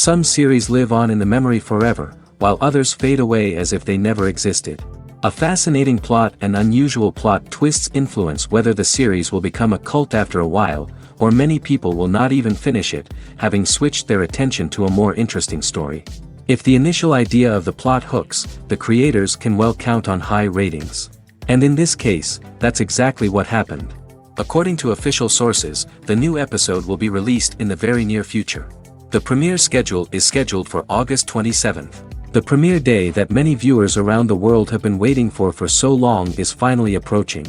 Some series live on in the memory forever, while others fade away as if they never existed. A fascinating plot and unusual plot twists influence whether the series will become a cult after a while, or many people will not even finish it, having switched their attention to a more interesting story. If the initial idea of the plot hooks, the creators can well count on high ratings. And in this case, that's exactly what happened. According to official sources, the new episode will be released in the very near future. The premiere schedule is scheduled for August 27th. The premiere day that many viewers around the world have been waiting for so long is finally approaching.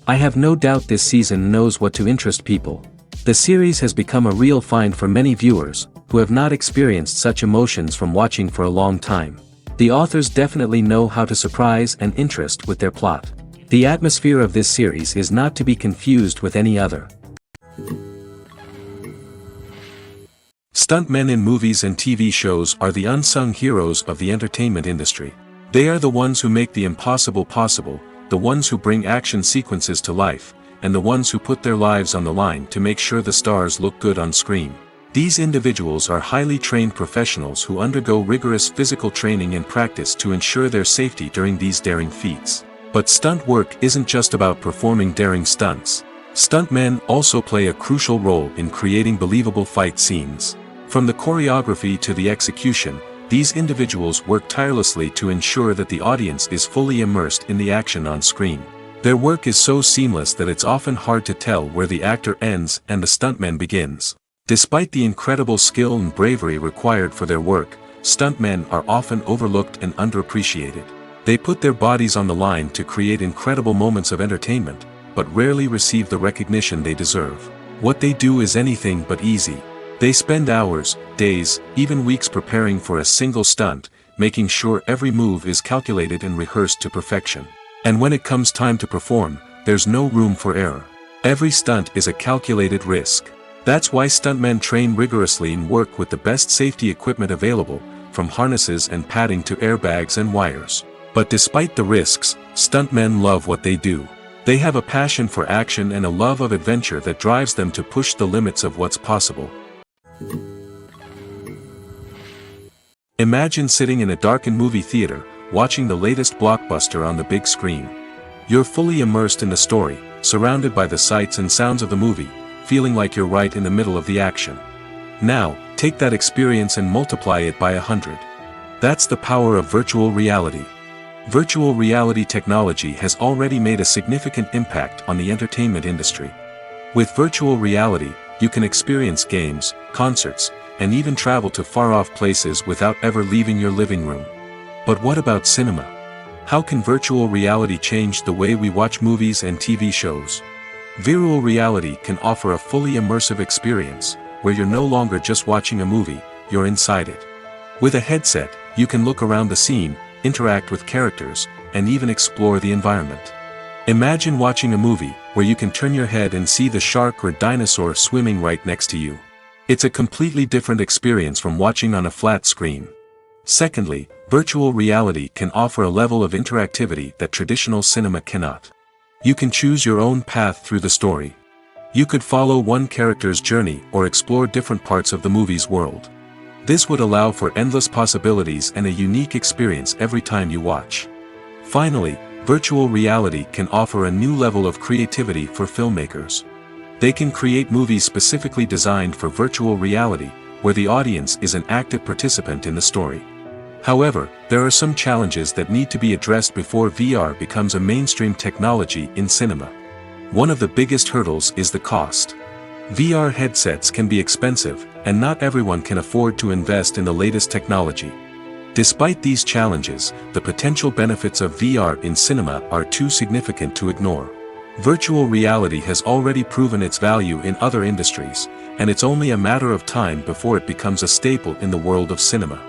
I have no doubt this season knows what to interest people. The series has become a real find for many viewers, who have not experienced such emotions from watching for a long time. The authors definitely know how to surprise and interest with their plot. The atmosphere of this series is not to be confused with any other. Stuntmen in movies and TV shows are the unsung heroes of the entertainment industry. They are the ones who make the impossible possible, the ones who bring action sequences to life, and the ones who put their lives on the line to make sure the stars look good on screen. These individuals are highly trained professionals who undergo rigorous physical training and practice to ensure their safety during these daring feats. But stunt work isn't just about performing daring stunts. Stuntmen also play a crucial role in creating believable fight scenes. From the choreography to the execution, these individuals work tirelessly to ensure that the audience is fully immersed in the action on screen. Their work is so seamless that it's often hard to tell where the actor ends and the stuntman begins. Despite the incredible skill and bravery required for their work, stuntmen are often overlooked and underappreciated. They put their bodies on the line to create incredible moments of entertainment, but rarely receive the recognition they deserve. What they do is anything but easy. They spend hours, days, even weeks preparing for a single stunt, making sure every move is calculated and rehearsed to perfection. And when it comes time to perform, there's no room for error. Every stunt is a calculated risk. That's why stuntmen train rigorously and work with the best safety equipment available, from harnesses and padding to airbags and wires. But despite the risks, stuntmen love what they do. They have a passion for action and a love of adventure that drives them to push the limits of what's possible. Imagine sitting in a darkened movie theater, watching the latest blockbuster on the big screen. You're fully immersed in the story, surrounded by the sights and sounds of the movie, feeling like you're right in the middle of the action. Now, take that experience and multiply it by 100. That's the power of virtual reality. Virtual reality technology has already made a significant impact on the entertainment industry. With virtual reality, you can experience games, concerts, and even travel to far-off places without ever leaving your living room. But what about cinema? How can virtual reality change the way we watch movies and TV shows? Virtual reality can offer a fully immersive experience, where you're no longer just watching a movie, you're inside it. With a headset, you can look around the scene, interact with characters, and even explore the environment. Imagine watching a movie where you can turn your head and see the shark or dinosaur swimming right next to you. It's a completely different experience from watching on a flat screen. Secondly, virtual reality can offer a level of interactivity that traditional cinema cannot. You can choose your own path through the story. You could follow one character's journey or explore different parts of the movie's world. This would allow for endless possibilities and a unique experience every time you watch. Finally, virtual reality can offer a new level of creativity for filmmakers. They can create movies specifically designed for virtual reality, where the audience is an active participant in the story. However, there are some challenges that need to be addressed before VR becomes a mainstream technology in cinema. One of the biggest hurdles is the cost. VR headsets can be expensive, and not everyone can afford to invest in the latest technology. Despite these challenges, the potential benefits of VR in cinema are too significant to ignore. Virtual reality has already proven its value in other industries, and it's only a matter of time before it becomes a staple in the world of cinema.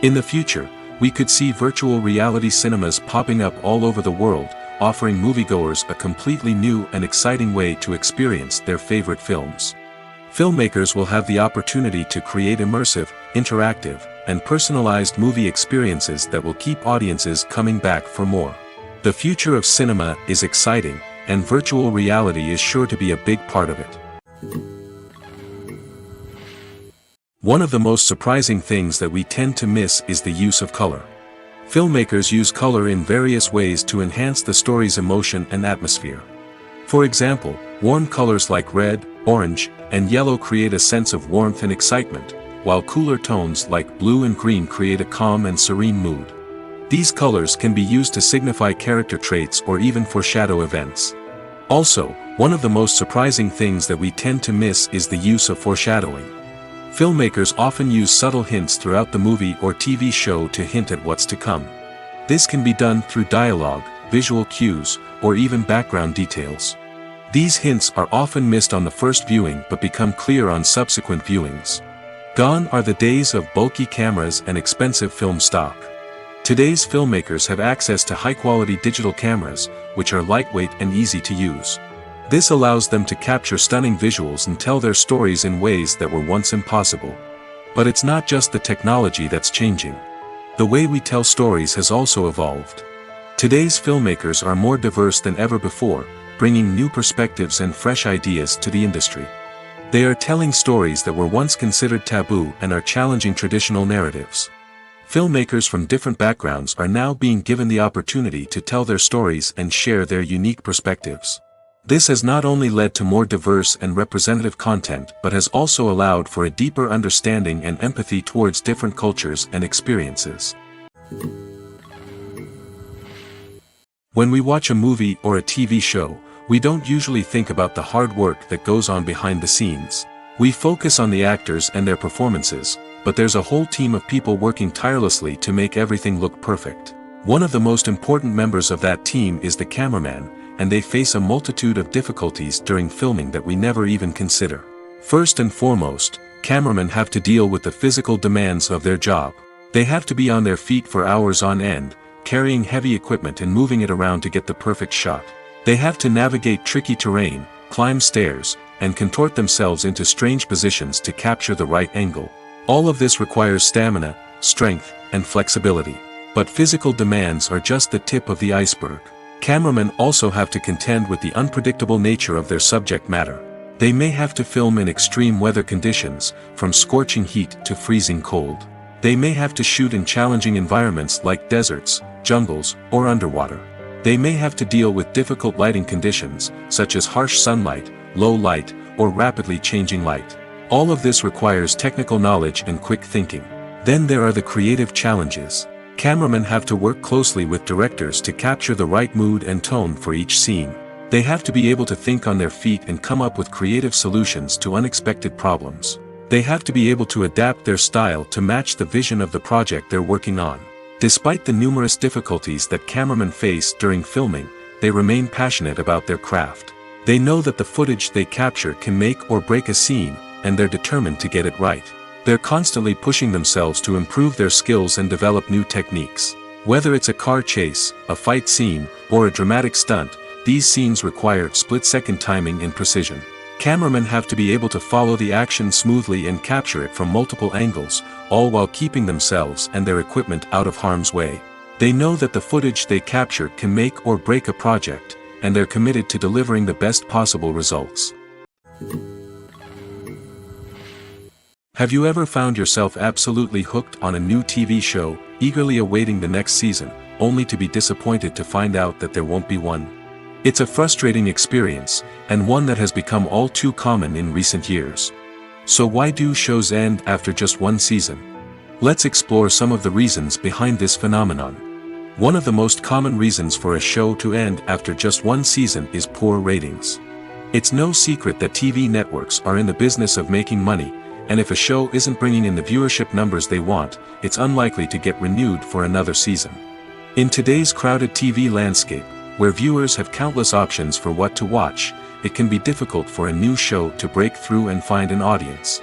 In the future, we could see virtual reality cinemas popping up all over the world, offering moviegoers a completely new and exciting way to experience their favorite films. Filmmakers will have the opportunity to create immersive, interactive, and personalized movie experiences that will keep audiences coming back for more. The future of cinema is exciting, and virtual reality is sure to be a big part of it. One of the most surprising things that we tend to miss is the use of color. Filmmakers use color in various ways to enhance the story's emotion and atmosphere. For example, warm colors like red, orange, and yellow create a sense of warmth and excitement, while cooler tones like blue and green create a calm and serene mood. These colors can be used to signify character traits or even foreshadow events. Also, one of the most surprising things that we tend to miss is the use of foreshadowing. Filmmakers often use subtle hints throughout the movie or TV show to hint at what's to come. This can be done through dialogue, visual cues, or even background details. These hints are often missed on the first viewing but become clear on subsequent viewings. Gone are the days of bulky cameras and expensive film stock. Today's filmmakers have access to high-quality digital cameras, which are lightweight and easy to use. This allows them to capture stunning visuals and tell their stories in ways that were once impossible. But it's not just the technology that's changing. The way we tell stories has also evolved. Today's filmmakers are more diverse than ever before, bringing new perspectives and fresh ideas to the industry. They are telling stories that were once considered taboo and are challenging traditional narratives. Filmmakers from different backgrounds are now being given the opportunity to tell their stories and share their unique perspectives. This has not only led to more diverse and representative content but has also allowed for a deeper understanding and empathy towards different cultures and experiences. When we watch a movie or a TV show, we don't usually think about the hard work that goes on behind the scenes. We focus on the actors and their performances, but there's a whole team of people working tirelessly to make everything look perfect. One of the most important members of that team is the cameraman, and they face a multitude of difficulties during filming that we never even consider. First and foremost, cameramen have to deal with the physical demands of their job. They have to be on their feet for hours on end, carrying heavy equipment and moving it around to get the perfect shot. They have to navigate tricky terrain, climb stairs, and contort themselves into strange positions to capture the right angle. All of this requires stamina, strength, and flexibility. But physical demands are just the tip of the iceberg. Cameramen also have to contend with the unpredictable nature of their subject matter. They may have to film in extreme weather conditions, from scorching heat to freezing cold. They may have to shoot in challenging environments like deserts, jungles, or underwater. They may have to deal with difficult lighting conditions, such as harsh sunlight, low light, or rapidly changing light. All of this requires technical knowledge and quick thinking. Then there are the creative challenges. Cameramen have to work closely with directors to capture the right mood and tone for each scene. They have to be able to think on their feet and come up with creative solutions to unexpected problems. They have to be able to adapt their style to match the vision of the project they're working on. Despite the numerous difficulties that cameramen face during filming, they remain passionate about their craft. They know that the footage they capture can make or break a scene, and they're determined to get it right. They're constantly pushing themselves to improve their skills and develop new techniques. Whether it's a car chase, a fight scene, or a dramatic stunt, these scenes require split-second timing and precision. Cameramen have to be able to follow the action smoothly and capture it from multiple angles, all while keeping themselves and their equipment out of harm's way. They know that the footage they capture can make or break a project, and they're committed to delivering the best possible results. Have you ever found yourself absolutely hooked on a new TV show, eagerly awaiting the next season, only to be disappointed to find out that there won't be one? It's a frustrating experience, and one that has become all too common in recent years. So why do shows end after just one season? Let's explore some of the reasons behind this phenomenon. One of the most common reasons for a show to end after just one season is poor ratings. It's no secret that TV networks are in the business of making money, and if a show isn't bringing in the viewership numbers they want, it's unlikely to get renewed for another season. In today's crowded TV landscape, where viewers have countless options for what to watch, it can be difficult for a new show to break through and find an audience.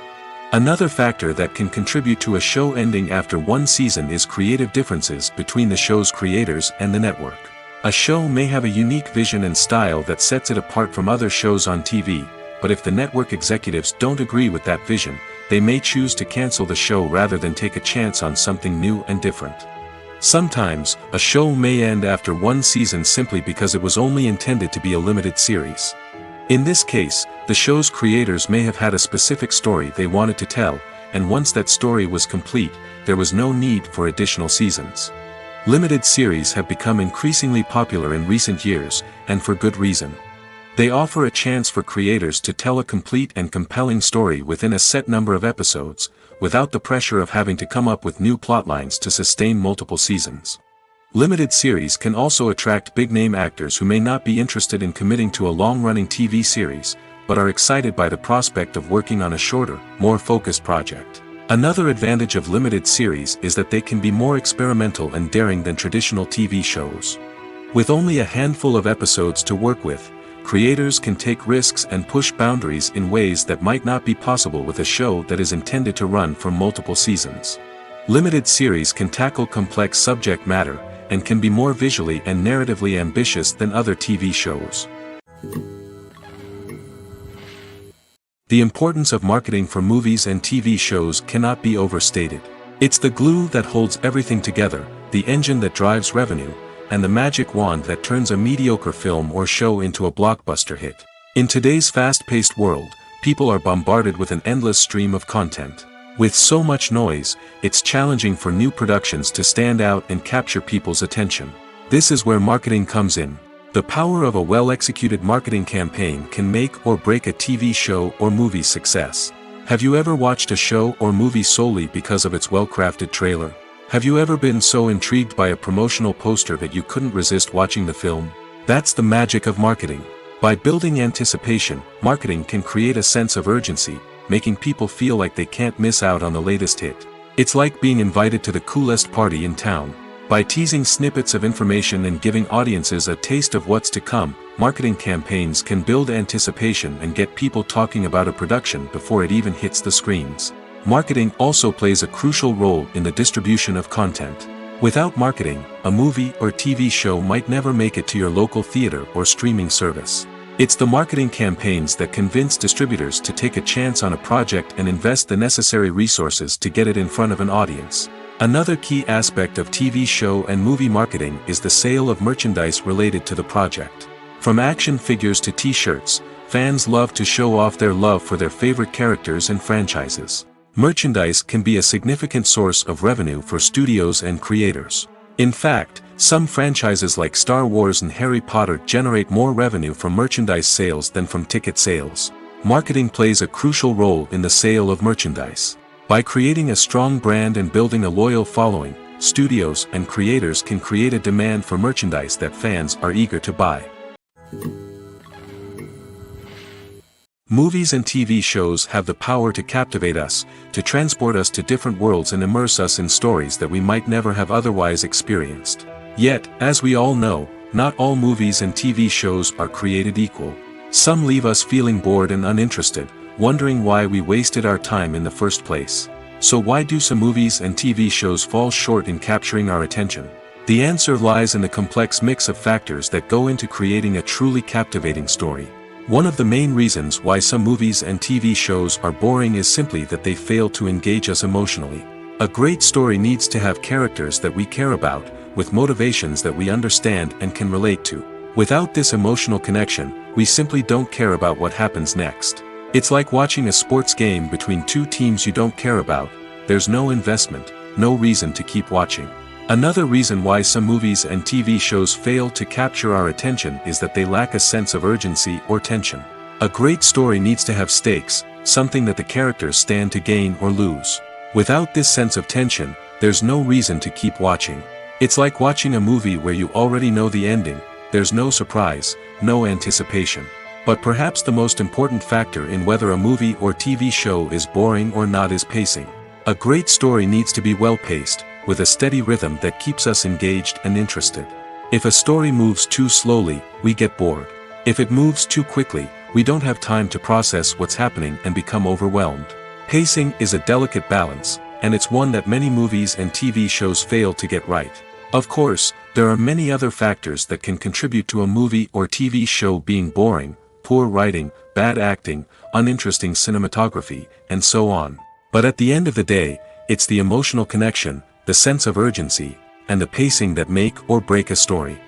Another factor that can contribute to a show ending after one season is creative differences between the show's creators and the network. A show may have a unique vision and style that sets it apart from other shows on TV, but if the network executives don't agree with that vision, they may choose to cancel the show rather than take a chance on something new and different. Sometimes, a show may end after one season simply because it was only intended to be a limited series. In this case, the show's creators may have had a specific story they wanted to tell, and once that story was complete, there was no need for additional seasons. Limited series have become increasingly popular in recent years, and for good reason. They offer a chance for creators to tell a complete and compelling story within a set number of episodes, without the pressure of having to come up with new plotlines to sustain multiple seasons. Limited series can also attract big-name actors who may not be interested in committing to a long-running TV series, but are excited by the prospect of working on a shorter, more focused project. Another advantage of limited series is that they can be more experimental and daring than traditional TV shows. With only a handful of episodes to work with, creators can take risks and push boundaries in ways that might not be possible with a show that is intended to run for multiple seasons. Limited series can tackle complex subject matter, and can be more visually and narratively ambitious than other TV shows. The importance of marketing for movies and TV shows cannot be overstated. It's the glue that holds everything together, the engine that drives revenue, and the magic wand that turns a mediocre film or show into a blockbuster hit. In today's fast-paced world, people are bombarded with an endless stream of content. With so much noise, it's challenging for new productions to stand out and capture people's attention. This is where marketing comes in. The power of a well-executed marketing campaign can make or break a TV show or movie's success. Have you ever watched a show or movie solely because of its well-crafted trailer? Have you ever been so intrigued by a promotional poster that you couldn't resist watching the film? That's the magic of marketing. By building anticipation, marketing can create a sense of urgency, making people feel like they can't miss out on the latest hit. It's like being invited to the coolest party in town. By teasing snippets of information and giving audiences a taste of what's to come, marketing campaigns can build anticipation and get people talking about a production before it even hits the screens. Marketing also plays a crucial role in the distribution of content. Without marketing, a movie or TV show might never make it to your local theater or streaming service. It's the marketing campaigns that convince distributors to take a chance on a project and invest the necessary resources to get it in front of an audience. Another key aspect of TV show and movie marketing is the sale of merchandise related to the project. From action figures to t-shirts, fans love to show off their love for their favorite characters and franchises. Merchandise can be a significant source of revenue for studios and creators. In fact, some franchises like Star Wars and Harry Potter generate more revenue from merchandise sales than from ticket sales. Marketing plays a crucial role in the sale of merchandise. By creating a strong brand and building a loyal following, studios and creators can create a demand for merchandise that fans are eager to buy. Movies and TV shows have the power to captivate us, to transport us to different worlds and immerse us in stories that we might never have otherwise experienced. Yet, as we all know, not all movies and TV shows are created equal. Some leave us feeling bored and uninterested, wondering why we wasted our time in the first place. So why do some movies and TV shows fall short in capturing our attention? The answer lies in the complex mix of factors that go into creating a truly captivating story. One of the main reasons why some movies and TV shows are boring is simply that they fail to engage us emotionally. A great story needs to have characters that we care about, with motivations that we understand and can relate to. Without this emotional connection, we simply don't care about what happens next. It's like watching a sports game between two teams you don't care about. There's no investment, no reason to keep watching. Another reason why some movies and TV shows fail to capture our attention is that they lack a sense of urgency or tension. A great story needs to have stakes, something that the characters stand to gain or lose. Without this sense of tension, there's no reason to keep watching. It's like watching a movie where you already know the ending. There's no surprise, no anticipation. But perhaps the most important factor in whether a movie or TV show is boring or not is pacing. A great story needs to be well-paced, with a steady rhythm that keeps us engaged and interested. If a story moves too slowly, we get bored. If it moves too quickly, we don't have time to process what's happening and become overwhelmed. Pacing is a delicate balance, and it's one that many movies and TV shows fail to get right. Of course, there are many other factors that can contribute to a movie or TV show being boring: poor writing, bad acting, uninteresting cinematography, and so on. But at the end of the day, it's the emotional connection, the sense of urgency, and the pacing that make or break a story.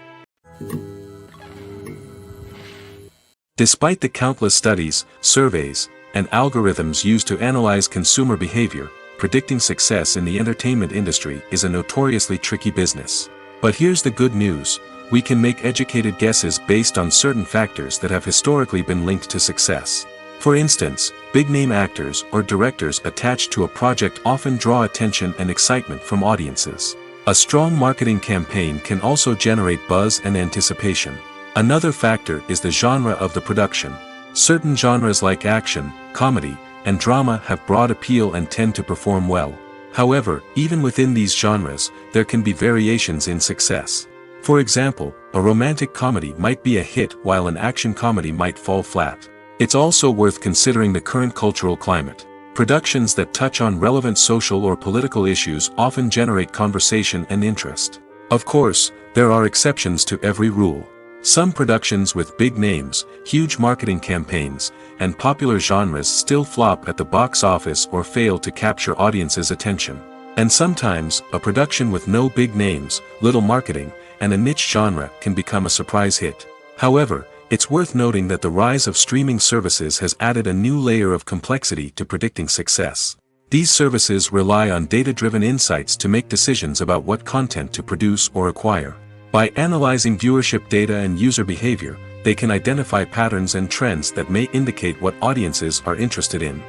Despite the countless studies, surveys, and algorithms used to analyze consumer behavior, predicting success in the entertainment industry is a notoriously tricky business. But here's the good news: we can make educated guesses based on certain factors that have historically been linked to success. For instance, big-name actors or directors attached to a project often draw attention and excitement from audiences. A strong marketing campaign can also generate buzz and anticipation. Another factor is the genre of the production. Certain genres like action, comedy, and drama have broad appeal and tend to perform well. However, even within these genres, there can be variations in success. For example, a romantic comedy might be a hit while an action comedy might fall flat. It's also worth considering the current cultural climate. Productions that touch on relevant social or political issues often generate conversation and interest. Of course, there are exceptions to every rule. Some productions with big names, huge marketing campaigns, and popular genres still flop at the box office or fail to capture audiences' attention. And sometimes, a production with no big names, little marketing, and a niche genre can become a surprise hit. However, it's worth noting that the rise of streaming services has added a new layer of complexity to predicting success. These services rely on data-driven insights to make decisions about what content to produce or acquire. By analyzing viewership data and user behavior, they can identify patterns and trends that may indicate what audiences are interested in.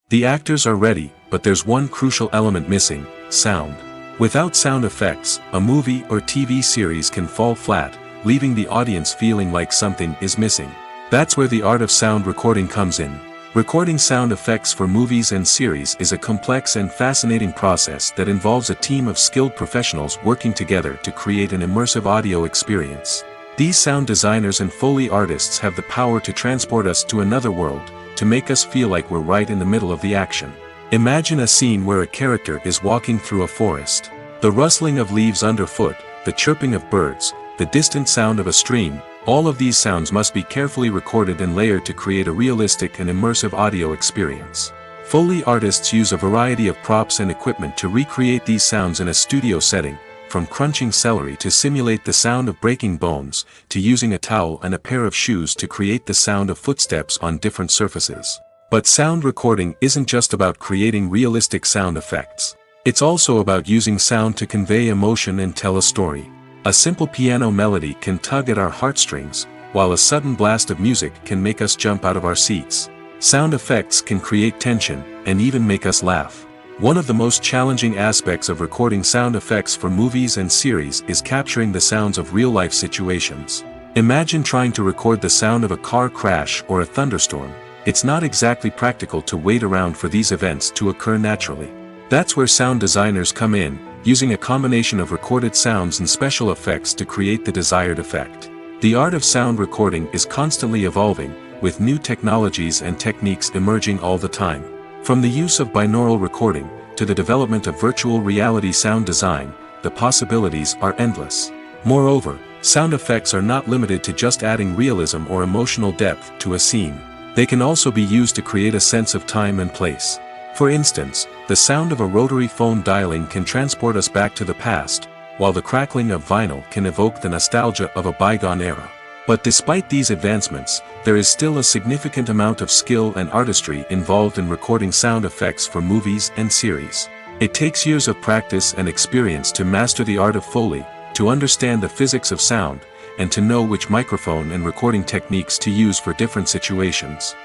The actors are ready, but there's one crucial element missing: sound. Without sound effects, a movie or TV series can fall flat, leaving the audience feeling like something is missing. That's where the art of sound recording comes in. Recording sound effects for movies and series is a complex and fascinating process that involves a team of skilled professionals working together to create an immersive audio experience. These sound designers and Foley artists have the power to transport us to another world, to make us feel like we're right in the middle of the action. Imagine a scene where a character is walking through a forest. The rustling of leaves underfoot, the chirping of birds, the distant sound of a stream, all of these sounds must be carefully recorded and layered to create a realistic and immersive audio experience. Foley artists use a variety of props and equipment to recreate these sounds in a studio setting, from crunching celery to simulate the sound of breaking bones, to using a towel and a pair of shoes to create the sound of footsteps on different surfaces. But sound recording isn't just about creating realistic sound effects. It's also about using sound to convey emotion and tell a story. A simple piano melody can tug at our heartstrings, while a sudden blast of music can make us jump out of our seats. Sound effects can create tension, and even make us laugh. One of the most challenging aspects of recording sound effects for movies and series is capturing the sounds of real-life situations. Imagine trying to record the sound of a car crash or a thunderstorm. It's not exactly practical to wait around for these events to occur naturally. That's where sound designers come in, using a combination of recorded sounds and special effects to create the desired effect. The art of sound recording is constantly evolving, with new technologies and techniques emerging all the time. From the use of binaural recording, to the development of virtual reality sound design, the possibilities are endless. Moreover, sound effects are not limited to just adding realism or emotional depth to a scene. They can also be used to create a sense of time and place. For instance, the sound of a rotary phone dialing can transport us back to the past, while the crackling of vinyl can evoke the nostalgia of a bygone era. But despite these advancements, there is still a significant amount of skill and artistry involved in recording sound effects for movies and series. It takes years of practice and experience to master the art of Foley, to understand the physics of sound, and to know which microphone and recording techniques to use for different situations.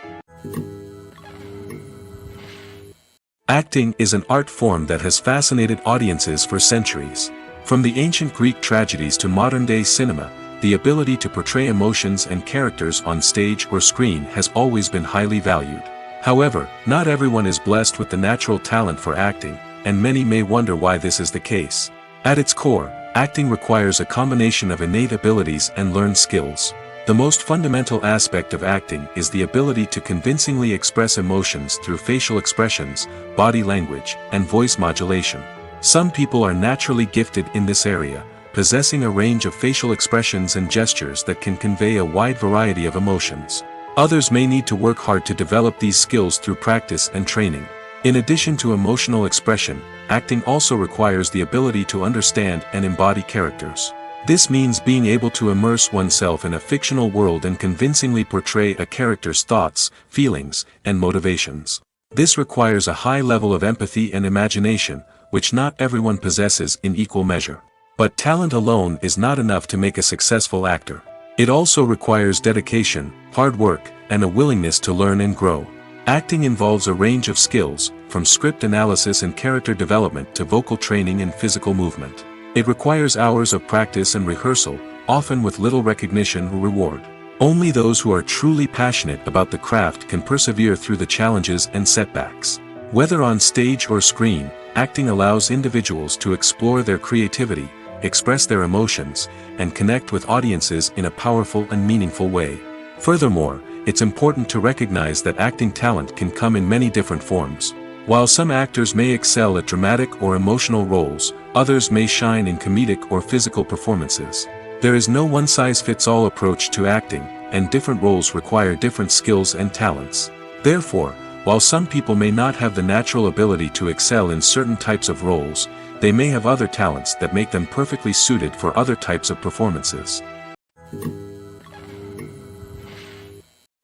Acting is an art form that has fascinated audiences for centuries. From the ancient Greek tragedies to modern-day cinema, the ability to portray emotions and characters on stage or screen has always been highly valued. However, not everyone is blessed with the natural talent for acting, and many may wonder why this is the case. At its core, acting requires a combination of innate abilities and learned skills. The most fundamental aspect of acting is the ability to convincingly express emotions through facial expressions, body language, and voice modulation. Some people are naturally gifted in this area, possessing a range of facial expressions and gestures that can convey a wide variety of emotions. Others may need to work hard to develop these skills through practice and training. In addition to emotional expression, acting also requires the ability to understand and embody characters. This means being able to immerse oneself in a fictional world and convincingly portray a character's thoughts, feelings, and motivations. This requires a high level of empathy and imagination, which not everyone possesses in equal measure. But talent alone is not enough to make a successful actor. It also requires dedication, hard work, and a willingness to learn and grow. Acting involves a range of skills, from script analysis and character development to vocal training and physical movement. It requires hours of practice and rehearsal, often with little recognition or reward. Only those who are truly passionate about the craft can persevere through the challenges and setbacks. Whether on stage or screen, acting allows individuals to explore their creativity, express their emotions, and connect with audiences in a powerful and meaningful way. Furthermore, it's important to recognize that acting talent can come in many different forms. While some actors may excel at dramatic or emotional roles, others may shine in comedic or physical performances. There is no one-size-fits-all approach to acting, and different roles require different skills and talents. Therefore, while some people may not have the natural ability to excel in certain types of roles, they may have other talents that make them perfectly suited for other types of performances.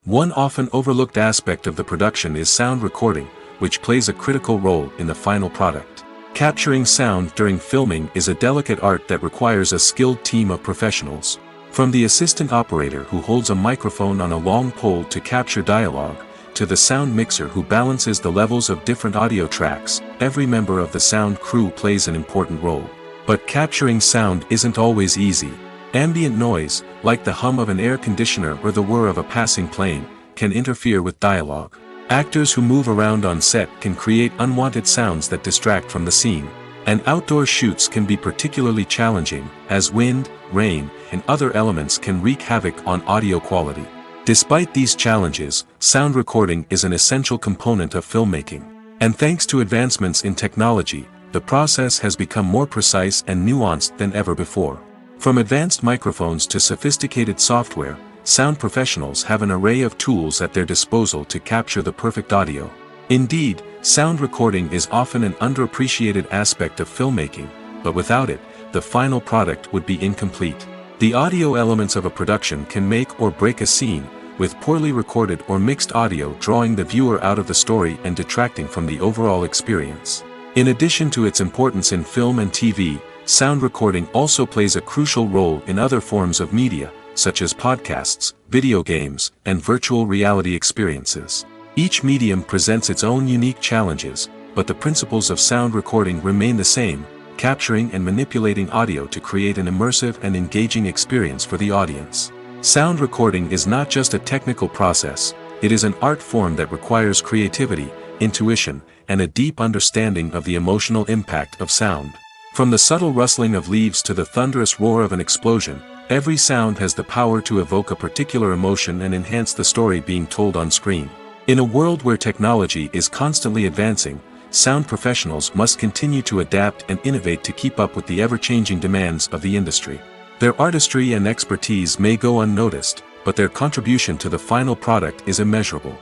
One often overlooked aspect of the production is sound recording, which plays a critical role in the final product. Capturing sound during filming is a delicate art that requires a skilled team of professionals. From the assistant operator who holds a microphone on a long pole to capture dialogue, to the sound mixer who balances the levels of different audio tracks, every member of the sound crew plays an important role. But capturing sound isn't always easy. Ambient noise, like the hum of an air conditioner or the whir of a passing plane, can interfere with dialogue. Actors who move around on set can create unwanted sounds that distract from the scene. And outdoor shoots can be particularly challenging, as wind, rain, and other elements can wreak havoc on audio quality. Despite these challenges, sound recording is an essential component of filmmaking. And thanks to advancements in technology, the process has become more precise and nuanced than ever before. From advanced microphones to sophisticated software, sound professionals have an array of tools at their disposal to capture the perfect audio. Indeed, sound recording is often an underappreciated aspect of filmmaking, but without it, the final product would be incomplete. The audio elements of a production can make or break a scene, with poorly recorded or mixed audio drawing the viewer out of the story and detracting from the overall experience. In addition to its importance in film and TV, sound recording also plays a crucial role in other forms of media, such as podcasts, video games, and virtual reality experiences. Each medium presents its own unique challenges, but the principles of sound recording remain the same, capturing and manipulating audio to create an immersive and engaging experience for the audience. Sound recording is not just a technical process, it is an art form that requires creativity, intuition, and a deep understanding of the emotional impact of sound. From the subtle rustling of leaves to the thunderous roar of an explosion, every sound has the power to evoke a particular emotion and enhance the story being told on screen. In a world where technology is constantly advancing, sound professionals must continue to adapt and innovate to keep up with the ever-changing demands of the industry. Their artistry and expertise may go unnoticed, but their contribution to the final product is immeasurable.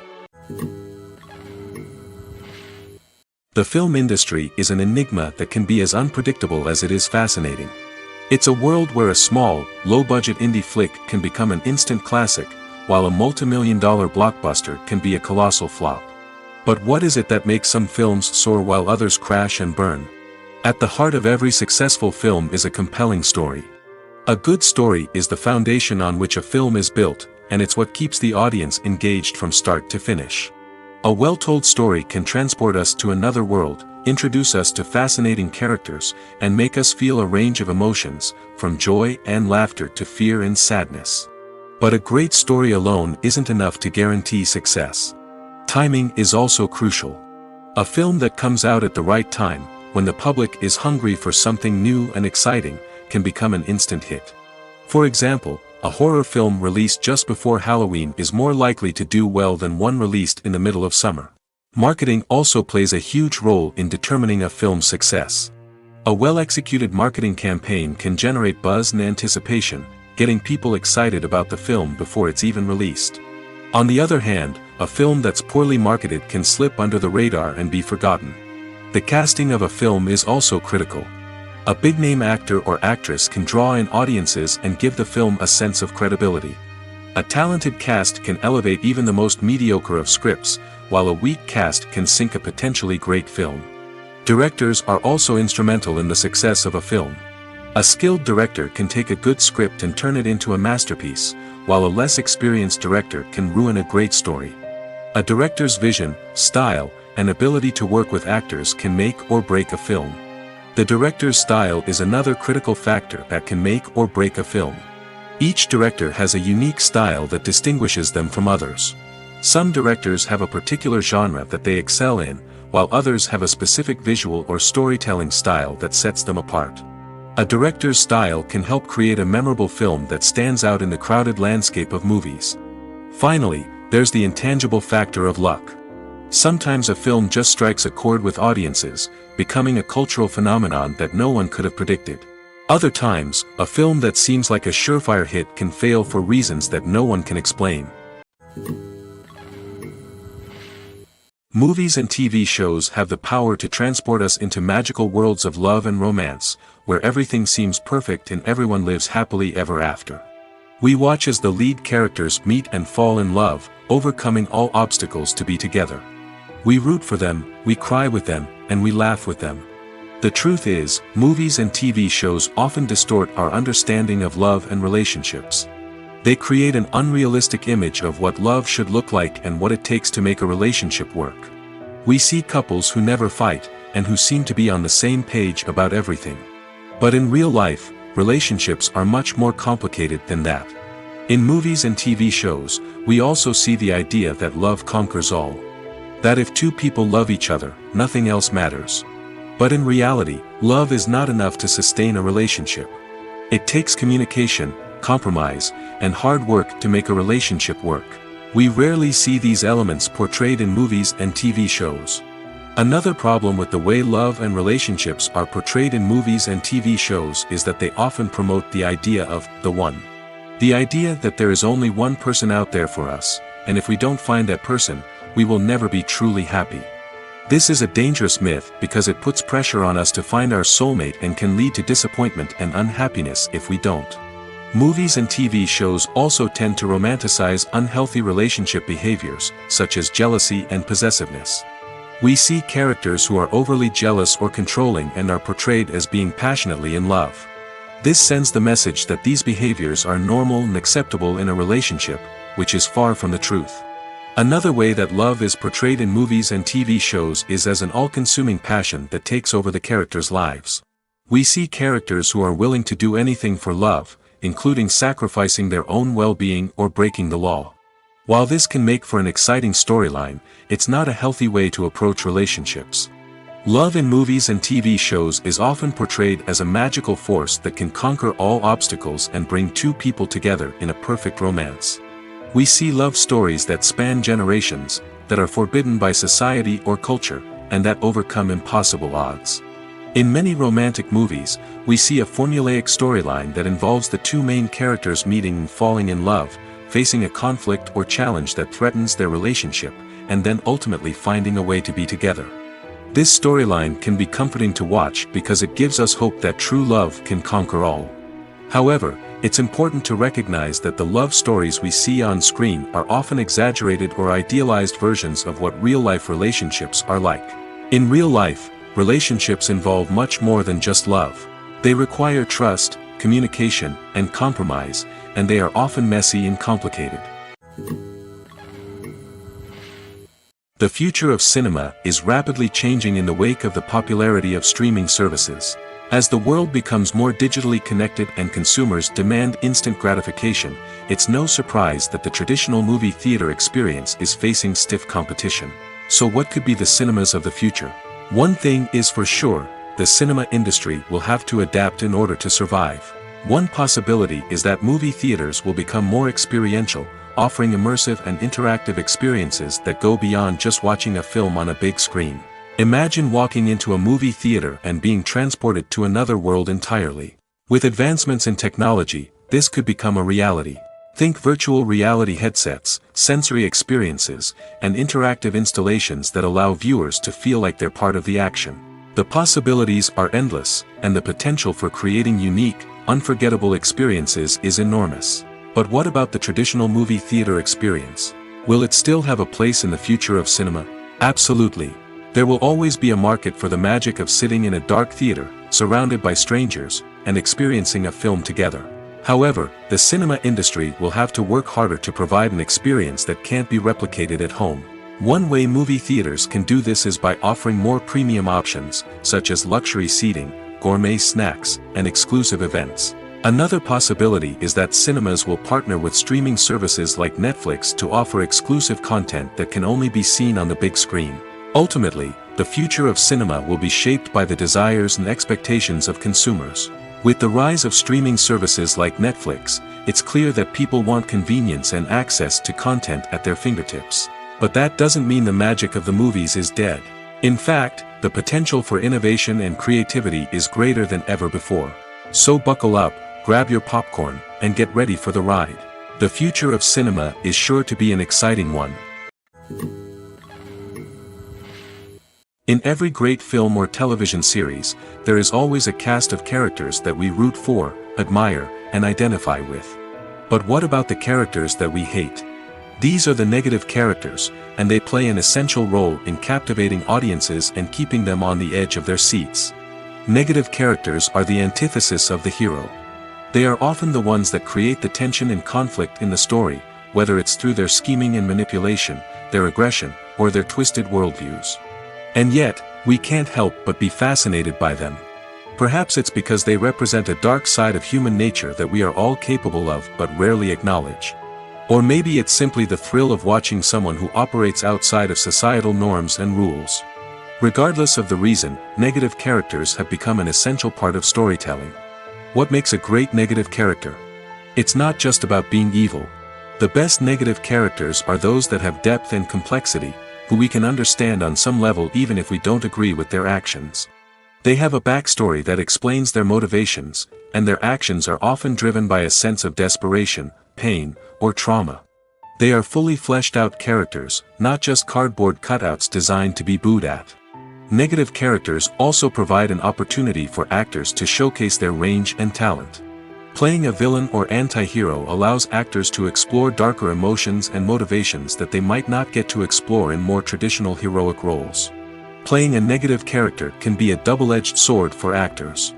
The film industry is an enigma that can be as unpredictable as it is fascinating. It's a world where a small, low-budget indie flick can become an instant classic, while a multi-million-dollar blockbuster can be a colossal flop. But what is it that makes some films soar while others crash and burn? At the heart of every successful film is a compelling story. A good story is the foundation on which a film is built, and it's what keeps the audience engaged from start to finish. A well-told story can transport us to another world, introduce us to fascinating characters, and make us feel a range of emotions, from joy and laughter to fear and sadness. But a great story alone isn't enough to guarantee success. Timing is also crucial. A film that comes out at the right time, when the public is hungry for something new and exciting, can become an instant hit. For example, a horror film released just before Halloween is more likely to do well than one released in the middle of summer. Marketing also plays a huge role in determining a film's success. A well-executed marketing campaign can generate buzz and anticipation, getting people excited about the film before it's even released. On the other hand, a film that's poorly marketed can slip under the radar and be forgotten. The casting of a film is also critical. A big-name actor or actress can draw in audiences and give the film a sense of credibility. A talented cast can elevate even the most mediocre of scripts, while a weak cast can sink a potentially great film. Directors are also instrumental in the success of a film. A skilled director can take a good script and turn it into a masterpiece, while a less experienced director can ruin a great story. A director's vision, style, and ability to work with actors can make or break a film. The director's style is another critical factor that can make or break a film. Each director has a unique style that distinguishes them from others. Some directors have a particular genre that they excel in, while others have a specific visual or storytelling style that sets them apart. A director's style can help create a memorable film that stands out in the crowded landscape of movies. Finally, there's the intangible factor of luck. Sometimes a film just strikes a chord with audiences, becoming a cultural phenomenon that no one could have predicted. Other times, a film that seems like a surefire hit can fail for reasons that no one can explain. Movies and TV shows have the power to transport us into magical worlds of love and romance, where everything seems perfect and everyone lives happily ever after. We watch as the lead characters meet and fall in love, overcoming all obstacles to be together. We root for them, we cry with them, and we laugh with them. The truth is, movies and TV shows often distort our understanding of love and relationships. They create an unrealistic image of what love should look like and what it takes to make a relationship work. We see couples who never fight, and who seem to be on the same page about everything. But in real life, relationships are much more complicated than that. In movies and TV shows, we also see the idea that love conquers all. That if two people love each other, nothing else matters. But in reality, love is not enough to sustain a relationship. It takes communication, compromise, and hard work to make a relationship work. We rarely see these elements portrayed in movies and TV shows. Another problem with the way love and relationships are portrayed in movies and TV shows is that they often promote the idea of the one. The idea that there is only one person out there for us, and if we don't find that person, we will never be truly happy. This is a dangerous myth because it puts pressure on us to find our soulmate and can lead to disappointment and unhappiness if we don't. Movies and TV shows also tend to romanticize unhealthy relationship behaviors, such as jealousy and possessiveness. We see characters who are overly jealous or controlling and are portrayed as being passionately in love. This sends the message that these behaviors are normal and acceptable in a relationship, which is far from the truth. Another way that love is portrayed in movies and TV shows is as an all-consuming passion that takes over the characters' lives. We see characters who are willing to do anything for love, including sacrificing their own well-being or breaking the law. While this can make for an exciting storyline, it's not a healthy way to approach relationships. Love in movies and TV shows is often portrayed as a magical force that can conquer all obstacles and bring two people together in a perfect romance. We see love stories that span generations, that are forbidden by society or culture, and that overcome impossible odds. In many romantic movies, we see a formulaic storyline that involves the two main characters meeting and falling in love, facing a conflict or challenge that threatens their relationship, and then ultimately finding a way to be together. This storyline can be comforting to watch because it gives us hope that true love can conquer all. However, it's important to recognize that the love stories we see on screen are often exaggerated or idealized versions of what real-life relationships are like. In real life, relationships involve much more than just love. They require trust, communication, and compromise, and they are often messy and complicated. The future of cinema is rapidly changing in the wake of the popularity of streaming services. As the world becomes more digitally connected and consumers demand instant gratification, it's no surprise that the traditional movie theater experience is facing stiff competition. So what could be the cinemas of the future? One thing is for sure, the cinema industry will have to adapt in order to survive. One possibility is that movie theaters will become more experiential, offering immersive and interactive experiences that go beyond just watching a film on a big screen. Imagine walking into a movie theater and being transported to another world entirely. With advancements in technology, this could become a reality. Think virtual reality headsets, sensory experiences, and interactive installations that allow viewers to feel like they're part of the action. The possibilities are endless, and the potential for creating unique, unforgettable experiences is enormous. But what about the traditional movie theater experience? Will it still have a place in the future of cinema? Absolutely. There will always be a market for the magic of sitting in a dark theater, surrounded by strangers, and experiencing a film together. However, the cinema industry will have to work harder to provide an experience that can't be replicated at home. One way movie theaters can do this is by offering more premium options, such as luxury seating, gourmet snacks, and exclusive events. Another possibility is that cinemas will partner with streaming services like Netflix to offer exclusive content that can only be seen on the big screen. Ultimately, the future of cinema will be shaped by the desires and expectations of consumers. With the rise of streaming services like Netflix, it's clear that people want convenience and access to content at their fingertips. But that doesn't mean the magic of the movies is dead. In fact, the potential for innovation and creativity is greater than ever before. So buckle up, grab your popcorn, and get ready for the ride. The future of cinema is sure to be an exciting one. In every great film or television series, there is always a cast of characters that we root for, admire, and identify with. But what about the characters that we hate? These are the negative characters, and they play an essential role in captivating audiences and keeping them on the edge of their seats. Negative characters are the antithesis of the hero. They are often the ones that create the tension and conflict in the story, whether it's through their scheming and manipulation, their aggression, or their twisted worldviews. And yet, we can't help but be fascinated by them. Perhaps it's because they represent a dark side of human nature that we are all capable of but rarely acknowledge. Or maybe it's simply the thrill of watching someone who operates outside of societal norms and rules. Regardless of the reason, negative characters have become an essential part of storytelling. What makes a great negative character? It's not just about being evil. The best negative characters are those that have depth and complexity, who we can understand on some level even if we don't agree with their actions. They have a backstory that explains their motivations, and their actions are often driven by a sense of desperation, pain, or trauma. They are fully fleshed out characters, not just cardboard cutouts designed to be booed at. Negative characters also provide an opportunity for actors to showcase their range and talent. Playing a villain or anti-hero allows actors to explore darker emotions and motivations that they might not get to explore in more traditional heroic roles. Playing a negative character can be a double-edged sword for actors.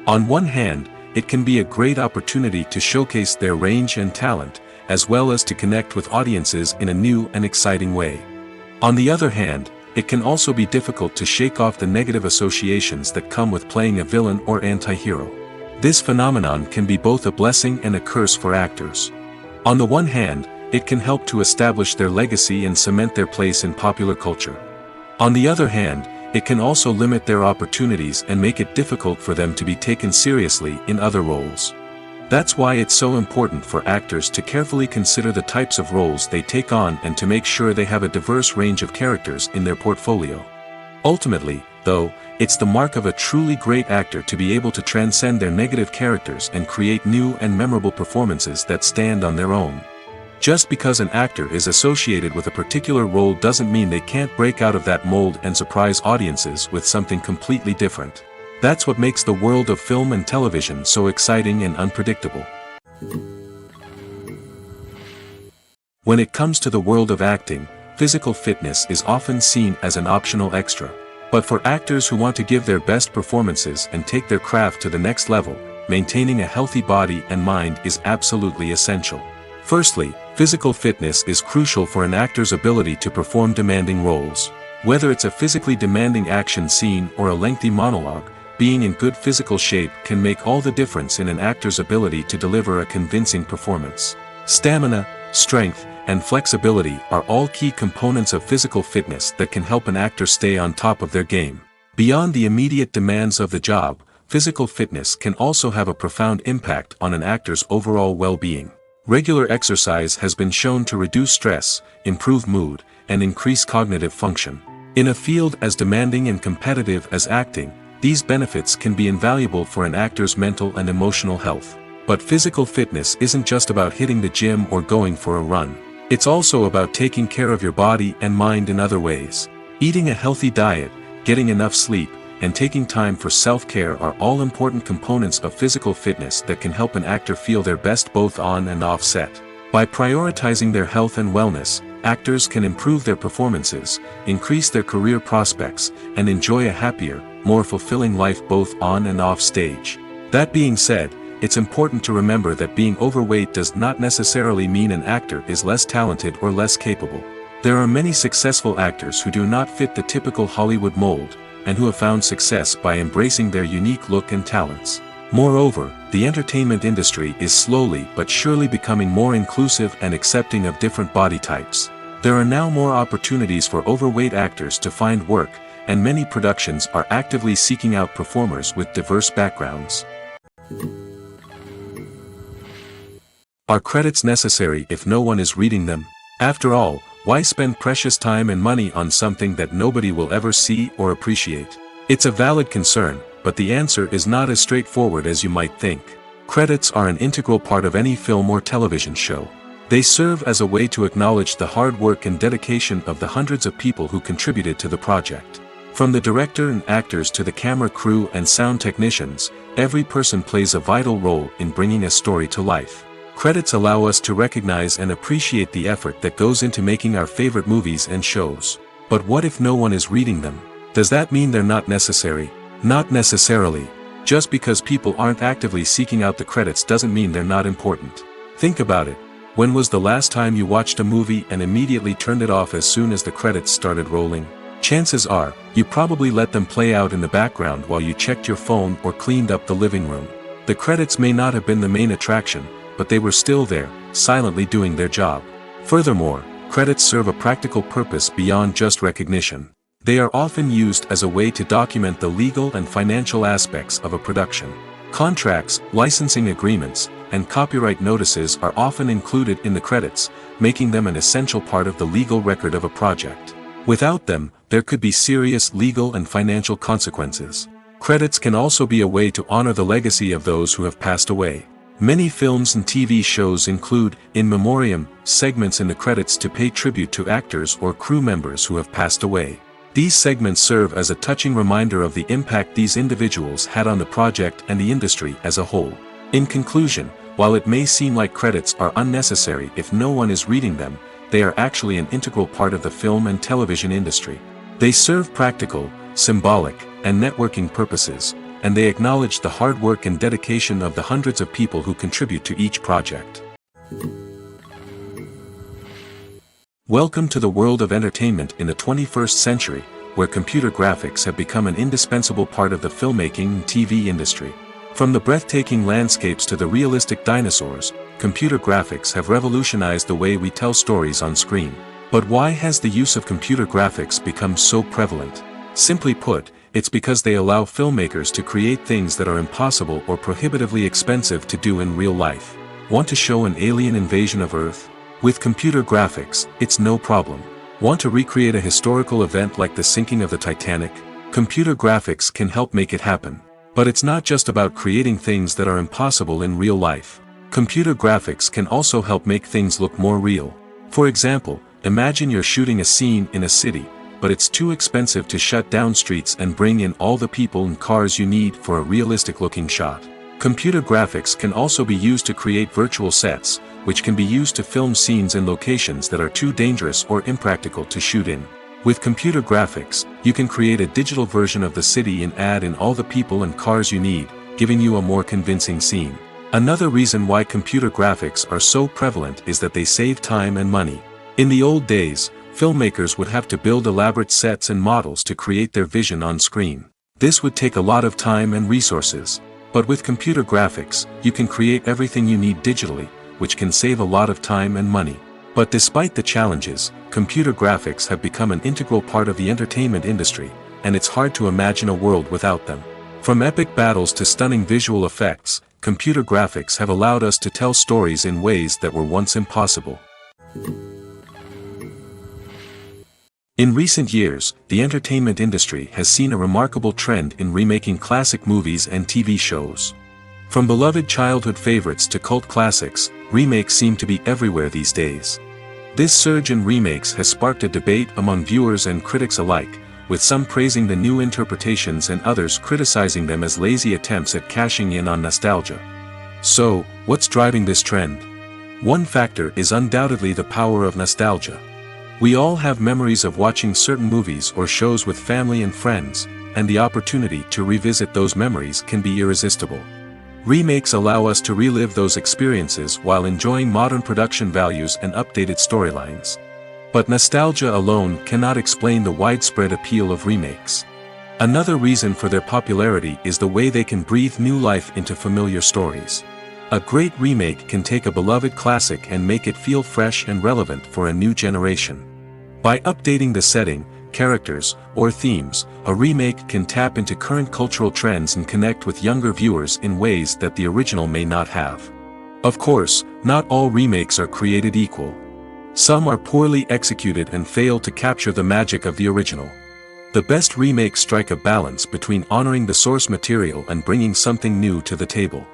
On one hand, it can be a great opportunity to showcase their range and talent, as well as to connect with audiences in a new and exciting way. On the other hand, it can also be difficult to shake off the negative associations that come with playing a villain or anti-hero. This phenomenon can be both a blessing and a curse for actors. On the one hand, it can help to establish their legacy and cement their place in popular culture. On the other hand, it can also limit their opportunities and make it difficult for them to be taken seriously in other roles. That's why it's so important for actors to carefully consider the types of roles they take on and to make sure they have a diverse range of characters in their portfolio. Ultimately, though, it's the mark of a truly great actor to be able to transcend their negative characters and create new and memorable performances that stand on their own. Just because an actor is associated with a particular role doesn't mean they can't break out of that mold and surprise audiences with something completely different. That's what makes the world of film and television so exciting and unpredictable. When it comes to the world of acting, physical fitness is often seen as an optional extra. But for actors who want to give their best performances and take their craft to the next level, maintaining a healthy body and mind is absolutely essential. Firstly, physical fitness is crucial for an actor's ability to perform demanding roles. Whether it's a physically demanding action scene or a lengthy monologue, being in good physical shape can make all the difference in an actor's ability to deliver a convincing performance. Stamina, strength, and flexibility are all key components of physical fitness that can help an actor stay on top of their game. Beyond the immediate demands of the job, physical fitness can also have a profound impact on an actor's overall well-being. Regular exercise has been shown to reduce stress, improve mood, and increase cognitive function. In a field as demanding and competitive as acting, these benefits can be invaluable for an actor's mental and emotional health. But physical fitness isn't just about hitting the gym or going for a run. It's also about taking care of your body and mind in other ways. Eating a healthy diet, getting enough sleep, and taking time for self-care are all important components of physical fitness that can help an actor feel their best both on and off set. By prioritizing their health and wellness, actors can improve their performances, increase their career prospects, and enjoy a happier, more fulfilling life both on and off stage. That being said, it's important to remember that being overweight does not necessarily mean an actor is less talented or less capable. There are many successful actors who do not fit the typical Hollywood mold, and who have found success by embracing their unique look and talents. Moreover, the entertainment industry is slowly but surely becoming more inclusive and accepting of different body types. There are now more opportunities for overweight actors to find work, and many productions are actively seeking out performers with diverse backgrounds. Are credits necessary if no one is reading them? After all, why spend precious time and money on something that nobody will ever see or appreciate? It's a valid concern, but the answer is not as straightforward as you might think. Credits are an integral part of any film or television show. They serve as a way to acknowledge the hard work and dedication of the hundreds of people who contributed to the project. From the director and actors to the camera crew and sound technicians, every person plays a vital role in bringing a story to life. Credits allow us to recognize and appreciate the effort that goes into making our favorite movies and shows. But what if no one is reading them? Does that mean they're not necessary? Not necessarily. Just because people aren't actively seeking out the credits doesn't mean they're not important. Think about it. When was the last time you watched a movie and immediately turned it off as soon as the credits started rolling? Chances are, you probably let them play out in the background while you checked your phone or cleaned up the living room. The credits may not have been the main attraction, but they were still there, silently doing their job. Furthermore, credits serve a practical purpose beyond just recognition. They are often used as a way to document the legal and financial aspects of a production. Contracts, licensing agreements, and copyright notices are often included in the credits, making them an essential part of the legal record of a project. Without them, there could be serious legal and financial consequences. Credits can also be a way to honor the legacy of those who have passed away. Many films and TV shows include, in memoriam, segments in the credits to pay tribute to actors or crew members who have passed away. These segments serve as a touching reminder of the impact these individuals had on the project and the industry as a whole. In conclusion, while it may seem like credits are unnecessary if no one is reading them, they are actually an integral part of the film and television industry. They serve practical, symbolic, and networking purposes, and they acknowledge the hard work and dedication of the hundreds of people who contribute to each project. Welcome to the world of entertainment in the 21st century, where computer graphics have become an indispensable part of the filmmaking and TV industry. From the breathtaking landscapes to the realistic dinosaurs, computer graphics have revolutionized the way we tell stories on screen. But why has the use of computer graphics become so prevalent? Simply put, it's because they allow filmmakers to create things that are impossible or prohibitively expensive to do in real life. Want to show an alien invasion of Earth? With computer graphics, it's no problem. Want to recreate a historical event like the sinking of the Titanic? Computer graphics can help make it happen. But it's not just about creating things that are impossible in real life. Computer graphics can also help make things look more real. For example, imagine you're shooting a scene in a city, but it's too expensive to shut down streets and bring in all the people and cars you need for a realistic-looking shot. Computer graphics can also be used to create virtual sets, which can be used to film scenes in locations that are too dangerous or impractical to shoot in. With computer graphics, you can create a digital version of the city and add in all the people and cars you need, giving you a more convincing scene. Another reason why computer graphics are so prevalent is that they save time and money. In the old days, filmmakers would have to build elaborate sets and models to create their vision on screen. This would take a lot of time and resources. But with computer graphics, you can create everything you need digitally, which can save a lot of time and money. But despite the challenges, computer graphics have become an integral part of the entertainment industry, and it's hard to imagine a world without them. From epic battles to stunning visual effects, computer graphics have allowed us to tell stories in ways that were once impossible. In recent years, the entertainment industry has seen a remarkable trend in remaking classic movies and TV shows. From beloved childhood favorites to cult classics, remakes seem to be everywhere these days. This surge in remakes has sparked a debate among viewers and critics alike, with some praising the new interpretations and others criticizing them as lazy attempts at cashing in on nostalgia. So, what's driving this trend? One factor is undoubtedly the power of nostalgia. We all have memories of watching certain movies or shows with family and friends, and the opportunity to revisit those memories can be irresistible. Remakes allow us to relive those experiences while enjoying modern production values and updated storylines. But nostalgia alone cannot explain the widespread appeal of remakes. Another reason for their popularity is the way they can breathe new life into familiar stories. A great remake can take a beloved classic and make it feel fresh and relevant for a new generation. By updating the setting, characters, or themes, a remake can tap into current cultural trends and connect with younger viewers in ways that the original may not have. Of course, not all remakes are created equal. Some are poorly executed and fail to capture the magic of the original. The best remakes strike a balance between honoring the source material and bringing something new to the table.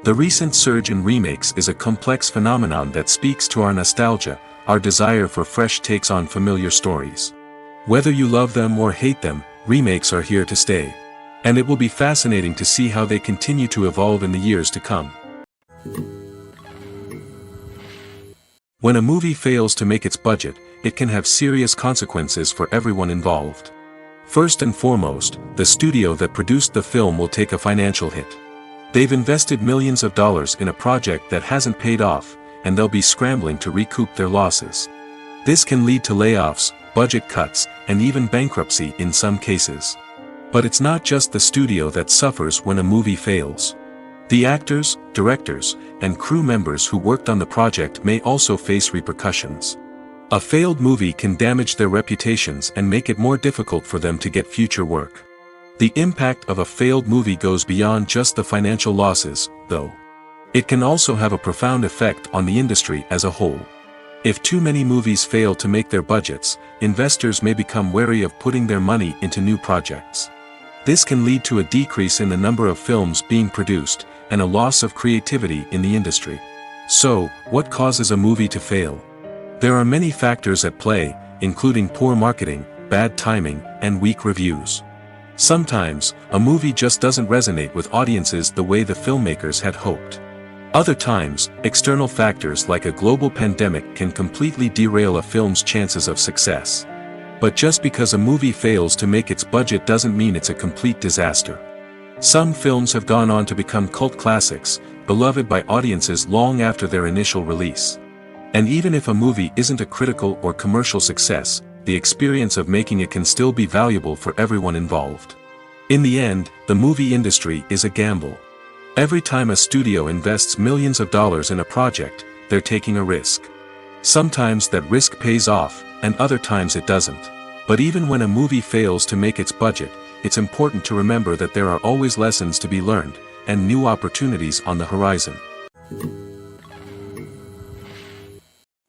The recent surge in remakes is a complex phenomenon that speaks to our nostalgia, our desire for fresh takes on familiar stories. Whether you love them or hate them, remakes are here to stay. And it will be fascinating to see how they continue to evolve in the years to come. When a movie fails to make its budget, it can have serious consequences for everyone involved. First and foremost, the studio that produced the film will take a financial hit. They've invested millions of dollars in a project that hasn't paid off, and they'll be scrambling to recoup their losses. This can lead to layoffs, budget cuts, and even bankruptcy in some cases. But it's not just the studio that suffers when a movie fails. The actors, directors, and crew members who worked on the project may also face repercussions. A failed movie can damage their reputations and make it more difficult for them to get future work. The impact of a failed movie goes beyond just the financial losses, though. It can also have a profound effect on the industry as a whole. If too many movies fail to make their budgets, investors may become wary of putting their money into new projects. This can lead to a decrease in the number of films being produced, and a loss of creativity in the industry. So, what causes a movie to fail? There are many factors at play, including poor marketing, bad timing, and weak reviews. Sometimes, a movie just doesn't resonate with audiences the way the filmmakers had hoped. Other times, external factors like a global pandemic can completely derail a film's chances of success. But just because a movie fails to make its budget doesn't mean it's a complete disaster. Some films have gone on to become cult classics, beloved by audiences long after their initial release. And even if a movie isn't a critical or commercial success, the experience of making it can still be valuable for everyone involved. In the end, the movie industry is a gamble. Every time a studio invests millions of dollars in a project, they're taking a risk. Sometimes that risk pays off, and other times it doesn't. But even when a movie fails to make its budget, it's important to remember that there are always lessons to be learned, and new opportunities on the horizon.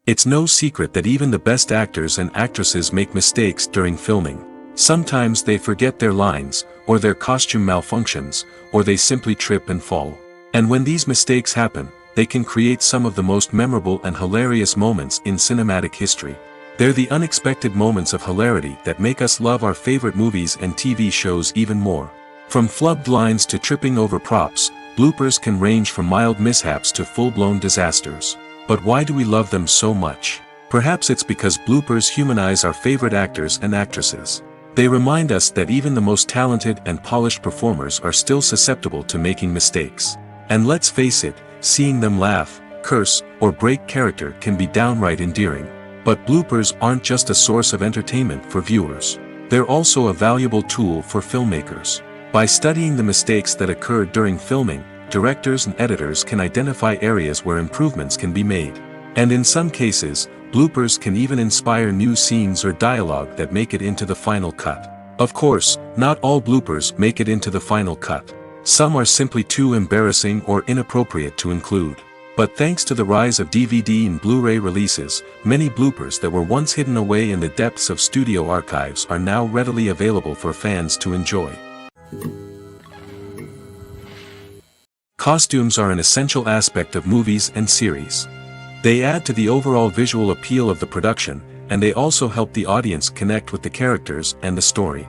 It's no secret that even the best actors and actresses make mistakes during filming. Sometimes they forget their lines, or their costume malfunctions, or they simply trip and fall. And when these mistakes happen, they can create some of the most memorable and hilarious moments in cinematic history. They're the unexpected moments of hilarity that make us love our favorite movies and TV shows even more. From flubbed lines to tripping over props, bloopers can range from mild mishaps to full-blown disasters. But why do we love them so much? Perhaps it's because bloopers humanize our favorite actors and actresses. They remind us that even the most talented and polished performers are still susceptible to making mistakes. And let's face it, seeing them laugh, curse, or break character can be downright endearing. But bloopers aren't just a source of entertainment for viewers. They're also a valuable tool for filmmakers. By studying the mistakes that occurred during filming, directors and editors can identify areas where improvements can be made. And in some cases, bloopers can even inspire new scenes or dialogue that make it into the final cut. Of course, not all bloopers make it into the final cut. Some are simply too embarrassing or inappropriate to include. But thanks to the rise of DVD and Blu-ray releases, many bloopers that were once hidden away in the depths of studio archives are now readily available for fans to enjoy. Costumes are an essential aspect of movies and series. They add to the overall visual appeal of the production, and they also help the audience connect with the characters and the story.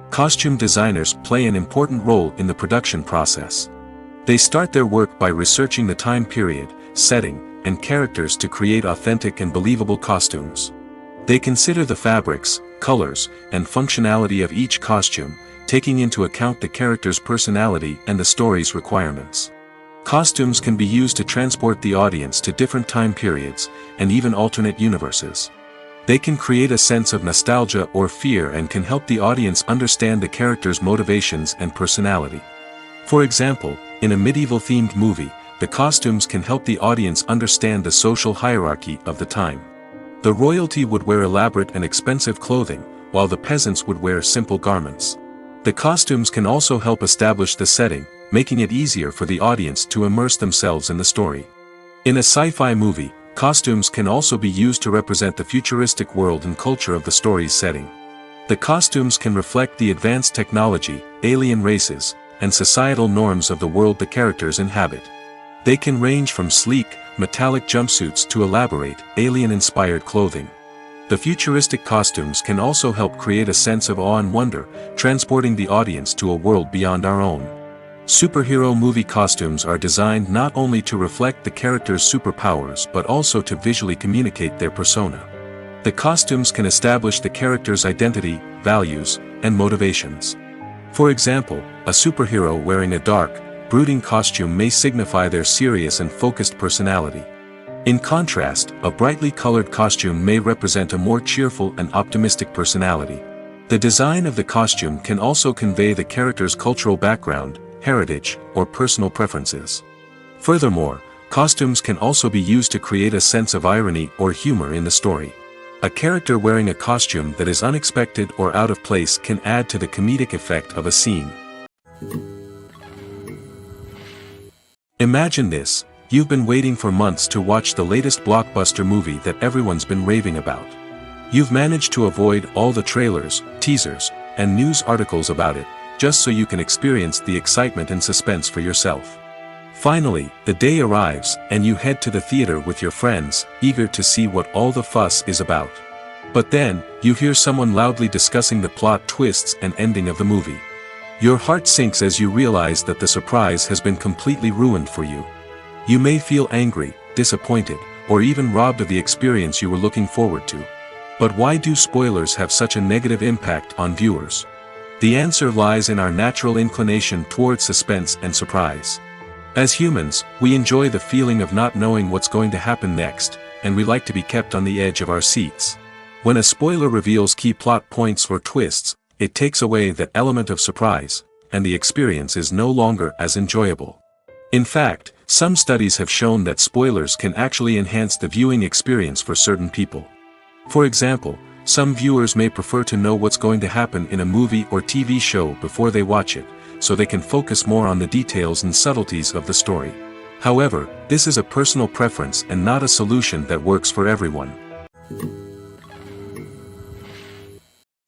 Costume designers play an important role in the production process. They start their work by researching the time period, setting, and characters to create authentic and believable costumes. They consider the fabrics, colors, and functionality of each costume, taking into account the character's personality and the story's requirements. Costumes can be used to transport the audience to different time periods, and even alternate universes. They can create a sense of nostalgia or fear and can help the audience understand the character's motivations and personality. For example, in a medieval-themed movie, the costumes can help the audience understand the social hierarchy of the time. The royalty would wear elaborate and expensive clothing, while the peasants would wear simple garments. The costumes can also help establish the setting, making it easier for the audience to immerse themselves in the story. In a sci-fi movie, costumes can also be used to represent the futuristic world and culture of the story's setting. The costumes can reflect the advanced technology, alien races, and societal norms of the world the characters inhabit. They can range from sleek, metallic jumpsuits to elaborate, alien-inspired clothing. The futuristic costumes can also help create a sense of awe and wonder, transporting the audience to a world beyond our own. Superhero movie costumes are designed not only to reflect the character's superpowers but also to visually communicate their persona. The costumes can establish the character's identity, values, and motivations. For example, a superhero wearing a dark, brooding costume may signify their serious and focused personality. In contrast, a brightly colored costume may represent a more cheerful and optimistic personality. The design of the costume can also convey the character's cultural background, heritage, or personal preferences. Furthermore, costumes can also be used to create a sense of irony or humor in the story. A character wearing a costume that is unexpected or out of place can add to the comedic effect of a scene. Imagine this: you've been waiting for months to watch the latest blockbuster movie that everyone's been raving about. You've managed to avoid all the trailers, teasers, and news articles about it, just so you can experience the excitement and suspense for yourself. Finally, the day arrives, and you head to the theater with your friends, eager to see what all the fuss is about. But then, you hear someone loudly discussing the plot twists and ending of the movie. Your heart sinks as you realize that the surprise has been completely ruined for you. You may feel angry, disappointed, or even robbed of the experience you were looking forward to. But why do spoilers have such a negative impact on viewers? The answer lies in our natural inclination towards suspense and surprise. As humans, we enjoy the feeling of not knowing what's going to happen next, and we like to be kept on the edge of our seats. When a spoiler reveals key plot points or twists, it takes away that element of surprise, and the experience is no longer as enjoyable. In fact, some studies have shown that spoilers can actually enhance the viewing experience for certain people. For example, some viewers may prefer to know what's going to happen in a movie or TV show before they watch it, so they can focus more on the details and subtleties of the story. However, this is a personal preference and not a solution that works for everyone.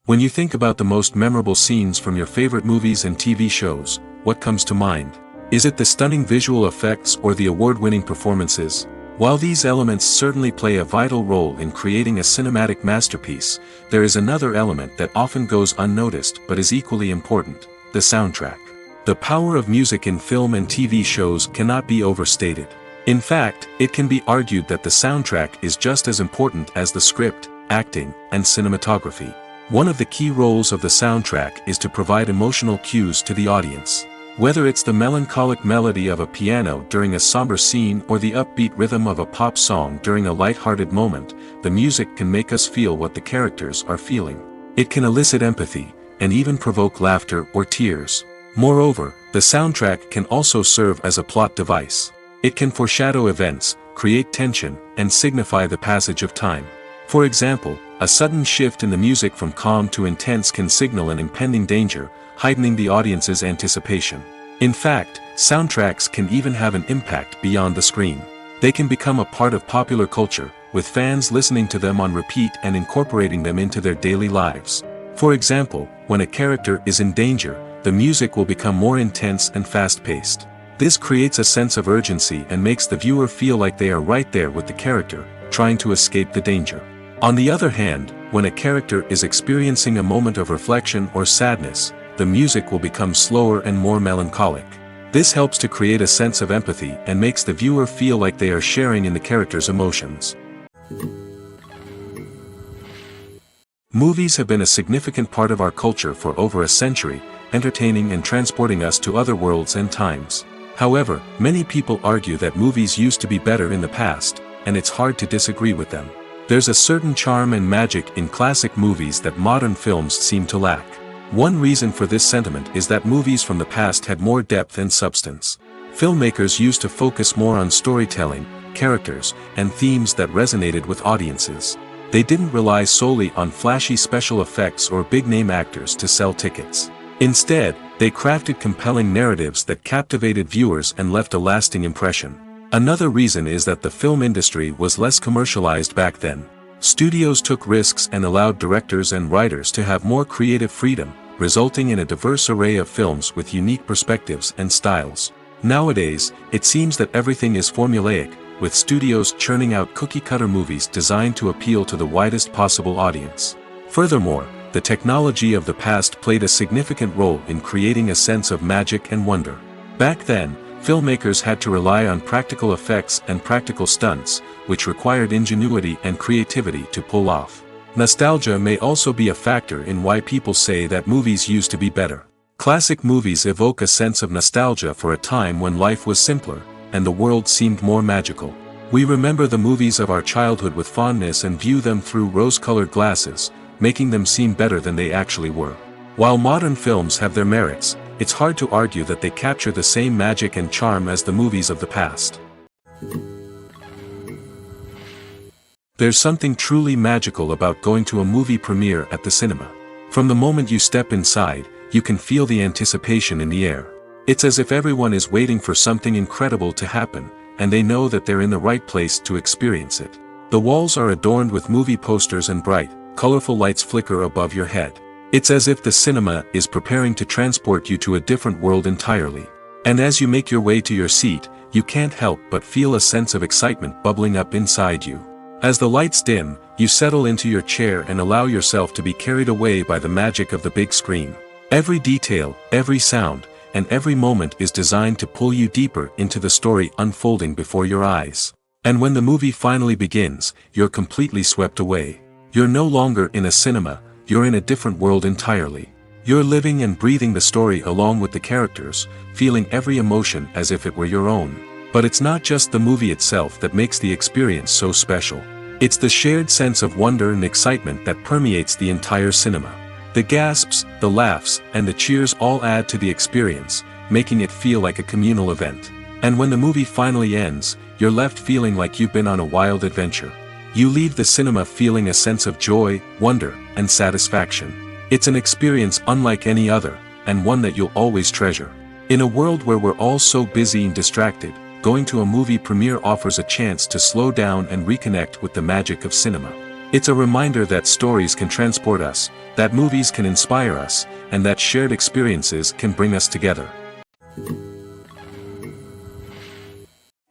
When you think about the most memorable scenes from your favorite movies and TV shows, what comes to mind? Is it the stunning visual effects or the award-winning performances? While these elements certainly play a vital role in creating a cinematic masterpiece, there is another element that often goes unnoticed but is equally important: the soundtrack. The power of music in film and TV shows cannot be overstated. In fact, it can be argued that the soundtrack is just as important as the script, acting, and cinematography. One of the key roles of the soundtrack is to provide emotional cues to the audience. Whether it's the melancholic melody of a piano during a somber scene or the upbeat rhythm of a pop song during a light-hearted moment, the music can make us feel what the characters are feeling. It can elicit empathy, and even provoke laughter or tears. Moreover, the soundtrack can also serve as a plot device. It can foreshadow events, create tension, and signify the passage of time. For example, a sudden shift in the music from calm to intense can signal an impending danger, heightening the audience's anticipation. In fact, soundtracks can even have an impact beyond the screen. They can become a part of popular culture, with fans listening to them on repeat and incorporating them into their daily lives. For example, when a character is in danger, the music will become more intense and fast-paced. This creates a sense of urgency and makes the viewer feel like they are right there with the character, trying to escape the danger. On the other hand, when a character is experiencing a moment of reflection or sadness, the music will become slower and more melancholic. This helps to create a sense of empathy and makes the viewer feel like they are sharing in the character's emotions. Movies have been a significant part of our culture for over a century, entertaining and transporting us to other worlds and times. However, many people argue that movies used to be better in the past, and it's hard to disagree with them. There's a certain charm and magic in classic movies that modern films seem to lack. One reason for this sentiment is that movies from the past had more depth and substance. Filmmakers used to focus more on storytelling, characters, and themes that resonated with audiences. They didn't rely solely on flashy special effects or big-name actors to sell tickets. Instead, they crafted compelling narratives that captivated viewers and left a lasting impression. Another reason is that the film industry was less commercialized back then. Studios took risks and allowed directors and writers to have more creative freedom, resulting in a diverse array of films with unique perspectives and styles. Nowadays, it seems that everything is formulaic, with studios churning out cookie-cutter movies designed to appeal to the widest possible audience. Furthermore, the technology of the past played a significant role in creating a sense of magic and wonder. Back then, filmmakers had to rely on practical effects and practical stunts, which required ingenuity and creativity to pull off. Nostalgia may also be a factor in why people say that movies used to be better. Classic movies evoke a sense of nostalgia for a time when life was simpler, and the world seemed more magical. We remember the movies of our childhood with fondness and view them through rose-colored glasses, making them seem better than they actually were. While modern films have their merits, it's hard to argue that they capture the same magic and charm as the movies of the past. There's something truly magical about going to a movie premiere at the cinema. From the moment you step inside, you can feel the anticipation in the air. It's as if everyone is waiting for something incredible to happen, and they know that they're in the right place to experience it. The walls are adorned with movie posters and bright, colorful lights flicker above your head. It's as if the cinema is preparing to transport you to a different world entirely. And as you make your way to your seat, you can't help but feel a sense of excitement bubbling up inside you. As the lights dim, you settle into your chair and allow yourself to be carried away by the magic of the big screen. Every detail, every sound, and every moment is designed to pull you deeper into the story unfolding before your eyes. And when the movie finally begins, you're completely swept away. You're no longer in a cinema, you're in a different world entirely. You're living and breathing the story along with the characters, feeling every emotion as if it were your own. But it's not just the movie itself that makes the experience so special. It's the shared sense of wonder and excitement that permeates the entire cinema. The gasps, the laughs, and the cheers all add to the experience, making it feel like a communal event. And when the movie finally ends, you're left feeling like you've been on a wild adventure. You leave the cinema feeling a sense of joy, wonder, and satisfaction. It's an experience unlike any other, and one that you'll always treasure. In a world where we're all so busy and distracted, going to a movie premiere offers a chance to slow down and reconnect with the magic of cinema. It's a reminder that stories can transport us, that movies can inspire us, and that shared experiences can bring us together.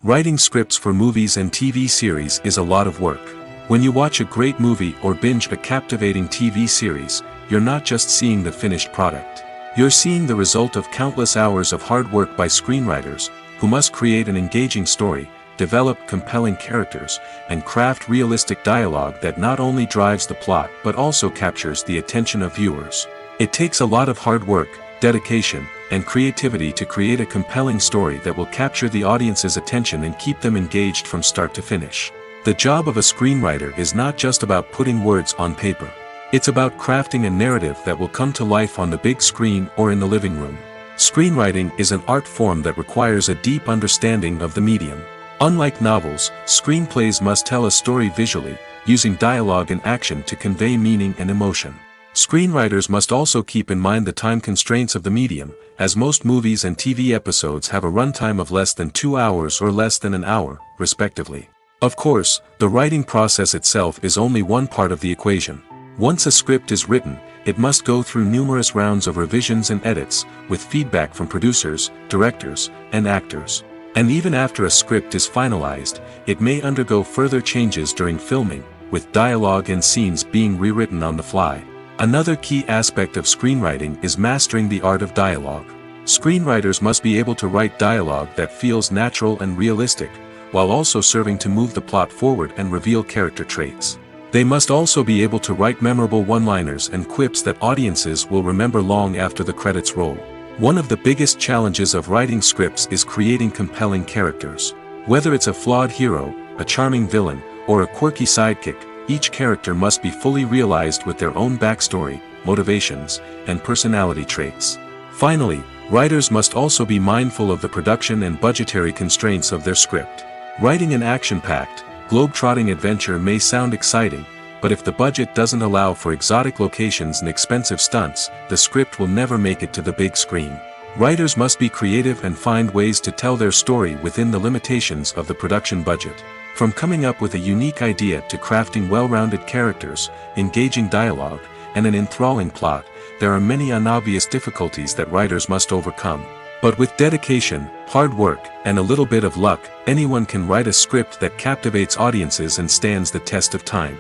Writing scripts for movies and TV series is a lot of work. When you watch a great movie or binge a captivating TV series, you're not just seeing the finished product. You're seeing the result of countless hours of hard work by screenwriters, who must create an engaging story, develop compelling characters, and craft realistic dialogue that not only drives the plot but also captures the attention of viewers. It takes a lot of hard work, dedication, and creativity to create a compelling story that will capture the audience's attention and keep them engaged from start to finish. The job of a screenwriter is not just about putting words on paper. It's about crafting a narrative that will come to life on the big screen or in the living room. Screenwriting is an art form that requires a deep understanding of the medium. Unlike novels, screenplays must tell a story visually, using dialogue and action to convey meaning and emotion. Screenwriters must also keep in mind the time constraints of the medium, as most movies and TV episodes have a runtime of less than 2 hours or less than an hour, respectively. Of course, the writing process itself is only one part of the equation. Once a script is written, it must go through numerous rounds of revisions and edits, with feedback from producers, directors, and actors. And even after a script is finalized, it may undergo further changes during filming, with dialogue and scenes being rewritten on the fly. Another key aspect of screenwriting is mastering the art of dialogue. Screenwriters must be able to write dialogue that feels natural and realistic, while also serving to move the plot forward and reveal character traits. They must also be able to write memorable one-liners and quips that audiences will remember long after the credits roll. One of the biggest challenges of writing scripts is creating compelling characters. Whether it's a flawed hero, a charming villain, or a quirky sidekick, each character must be fully realized with their own backstory, motivations, and personality traits. Finally, writers must also be mindful of the production and budgetary constraints of their script. Writing an action-packed, globe-trotting adventure may sound exciting, but if the budget doesn't allow for exotic locations and expensive stunts, the script will never make it to the big screen. Writers must be creative and find ways to tell their story within the limitations of the production budget. From coming up with a unique idea to crafting well-rounded characters, engaging dialogue, and an enthralling plot, there are many unobvious difficulties that writers must overcome. But with dedication, hard work, and a little bit of luck, anyone can write a script that captivates audiences and stands the test of time.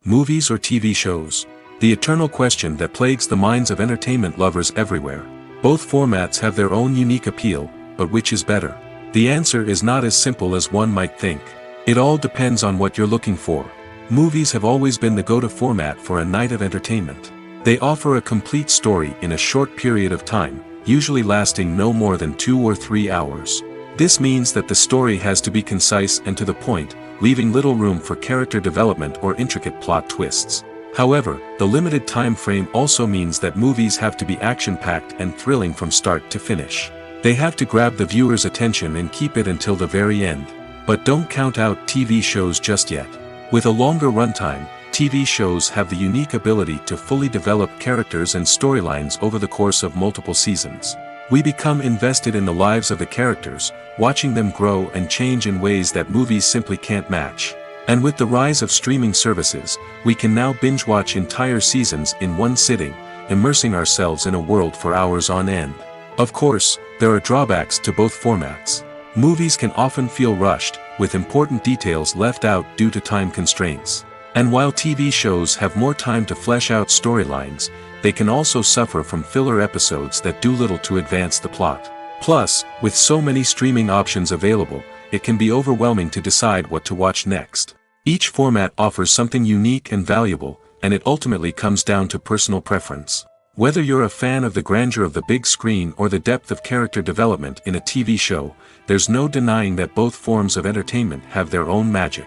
Movies or TV shows? The eternal question that plagues the minds of entertainment lovers everywhere. Both formats have their own unique appeal, but which is better? The answer is not as simple as one might think. It all depends on what you're looking for. Movies have always been the go-to format for a night of entertainment. They offer a complete story in a short period of time, usually lasting no more than 2 or 3 hours. This means that the story has to be concise and to the point, leaving little room for character development or intricate plot twists. However, the limited time frame also means that movies have to be action-packed and thrilling from start to finish. They have to grab the viewer's attention and keep it until the very end. But don't count out TV shows just yet. With a longer runtime, TV shows have the unique ability to fully develop characters and storylines over the course of multiple seasons. We become invested in the lives of the characters, watching them grow and change in ways that movies simply can't match. And with the rise of streaming services, we can now binge-watch entire seasons in one sitting, immersing ourselves in a world for hours on end. Of course, there are drawbacks to both formats. Movies can often feel rushed, with important details left out due to time constraints. And while TV shows have more time to flesh out storylines, they can also suffer from filler episodes that do little to advance the plot. Plus, with so many streaming options available, it can be overwhelming to decide what to watch next. Each format offers something unique and valuable, and it ultimately comes down to personal preference. Whether you're a fan of the grandeur of the big screen or the depth of character development in a TV show, there's no denying that both forms of entertainment have their own magic.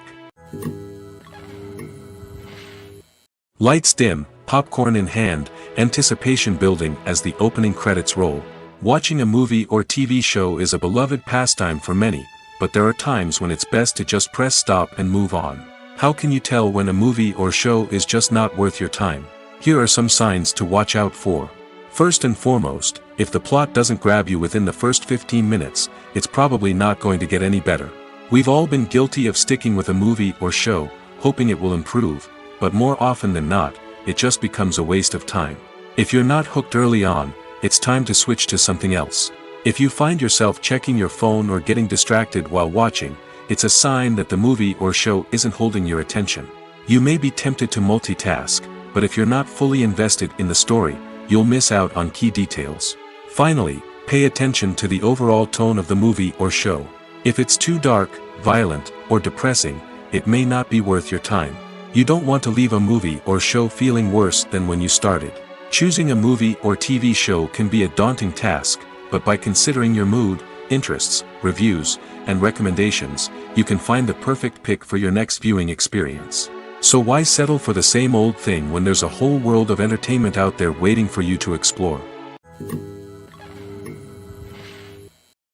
Lights dim, popcorn in hand, anticipation building as the opening credits roll. Watching a movie or TV show is a beloved pastime for many, but there are times when it's best to just press stop and move on. How can you tell when a movie or show is just not worth your time? Here are some signs to watch out for. First and foremost, if the plot doesn't grab you within the first 15 minutes, it's probably not going to get any better. We've all been guilty of sticking with a movie or show, hoping it will improve, but more often than not, it just becomes a waste of time. If you're not hooked early on, it's time to switch to something else. If you find yourself checking your phone or getting distracted while watching, it's a sign that the movie or show isn't holding your attention. You may be tempted to multitask, but if you're not fully invested in the story, you'll miss out on key details. Finally, pay attention to the overall tone of the movie or show. If it's too dark, violent, or depressing, it may not be worth your time. You don't want to leave a movie or show feeling worse than when you started. Choosing a movie or TV show can be a daunting task, but by considering your mood, interests, reviews, and recommendations, you can find the perfect pick for your next viewing experience. So why settle for the same old thing when there's a whole world of entertainment out there waiting for you to explore?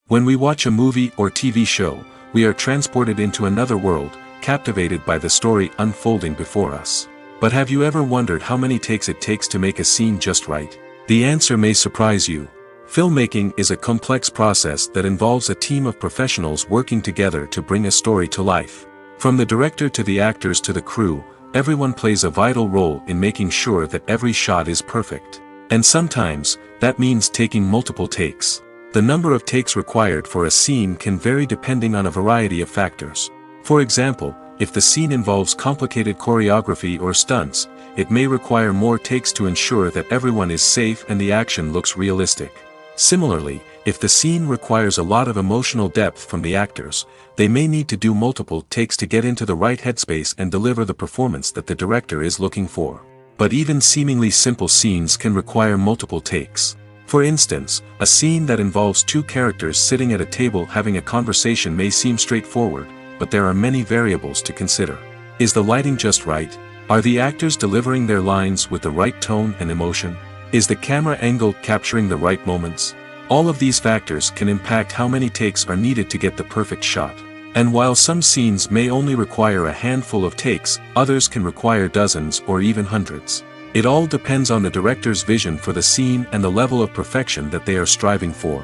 When we watch a movie or TV show, we are transported into another world, captivated by the story unfolding before us. But have you ever wondered how many takes it takes to make a scene just right? The answer may surprise you. Filmmaking is a complex process that involves a team of professionals working together to bring a story to life. From the director to the actors to the crew, everyone plays a vital role in making sure that every shot is perfect. And sometimes, that means taking multiple takes. The number of takes required for a scene can vary depending on a variety of factors. For example, if the scene involves complicated choreography or stunts, it may require more takes to ensure that everyone is safe and the action looks realistic. Similarly, if the scene requires a lot of emotional depth from the actors, they may need to do multiple takes to get into the right headspace and deliver the performance that the director is looking for. But even seemingly simple scenes can require multiple takes. For instance, a scene that involves two characters sitting at a table having a conversation may seem straightforward, but there are many variables to consider. Is the lighting just right? Are the actors delivering their lines with the right tone and emotion? Is the camera angle capturing the right moments? All of these factors can impact how many takes are needed to get the perfect shot. And while some scenes may only require a handful of takes, others can require dozens or even hundreds. It all depends on the director's vision for the scene and the level of perfection that they are striving for.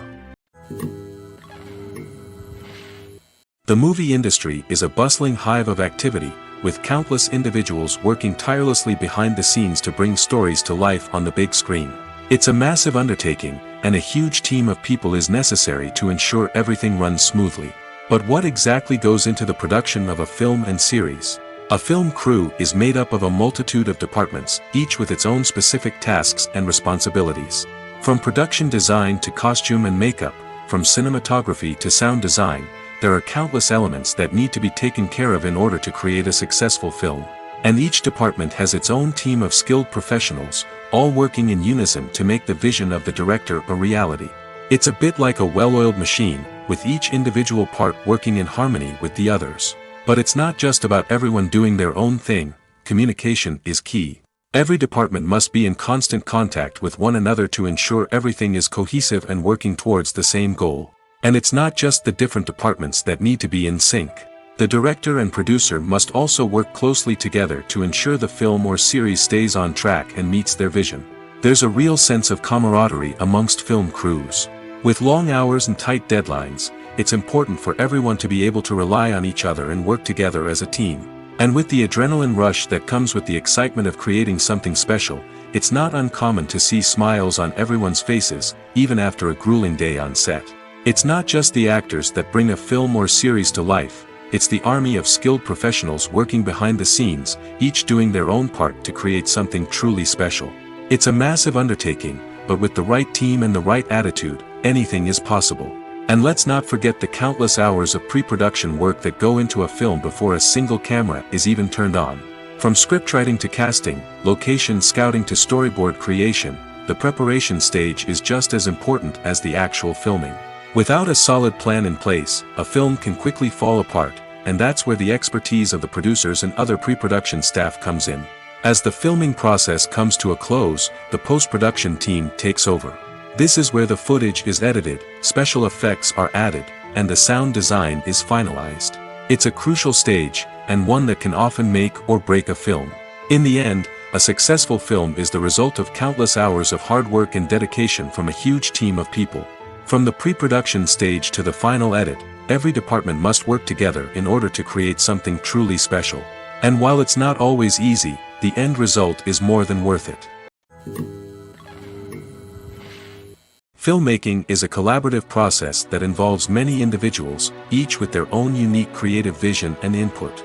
The movie industry is a bustling hive of activity, with countless individuals working tirelessly behind the scenes to bring stories to life on the big screen. It's a massive undertaking, and a huge team of people is necessary to ensure everything runs smoothly. But what exactly goes into the production of a film and series? A film crew is made up of a multitude of departments, each with its own specific tasks and responsibilities. From production design to costume and makeup, from cinematography to sound design, there are countless elements that need to be taken care of in order to create a successful film. And each department has its own team of skilled professionals, all working in unison to make the vision of the director a reality. It's a bit like a well-oiled machine, with each individual part working in harmony with the others. But it's not just about everyone doing their own thing. Communication is key. Every department must be in constant contact with one another to ensure everything is cohesive and working towards the same goal. And it's not just the different departments that need to be in sync. The director and producer must also work closely together to ensure the film or series stays on track and meets their vision. There's a real sense of camaraderie amongst film crews. With long hours and tight deadlines, it's important for everyone to be able to rely on each other and work together as a team. And with the adrenaline rush that comes with the excitement of creating something special, it's not uncommon to see smiles on everyone's faces, even after a grueling day on set. It's not just the actors that bring a film or series to life, it's the army of skilled professionals working behind the scenes, each doing their own part to create something truly special. It's a massive undertaking, but with the right team and the right attitude, anything is possible. And let's not forget the countless hours of pre-production work that go into a film before a single camera is even turned on. From scriptwriting to casting, location scouting to storyboard creation, the preparation stage is just as important as the actual filming. Without a solid plan in place, a film can quickly fall apart, and that's where the expertise of the producers and other pre-production staff comes in. As the filming process comes to a close, the post-production team takes over. This is where the footage is edited, special effects are added, and the sound design is finalized. It's a crucial stage, and one that can often make or break a film. In the end, a successful film is the result of countless hours of hard work and dedication from a huge team of people. From the pre-production stage to the final edit, every department must work together in order to create something truly special. And while it's not always easy, the end result is more than worth it. Filmmaking is a collaborative process that involves many individuals, each with their own unique creative vision and input.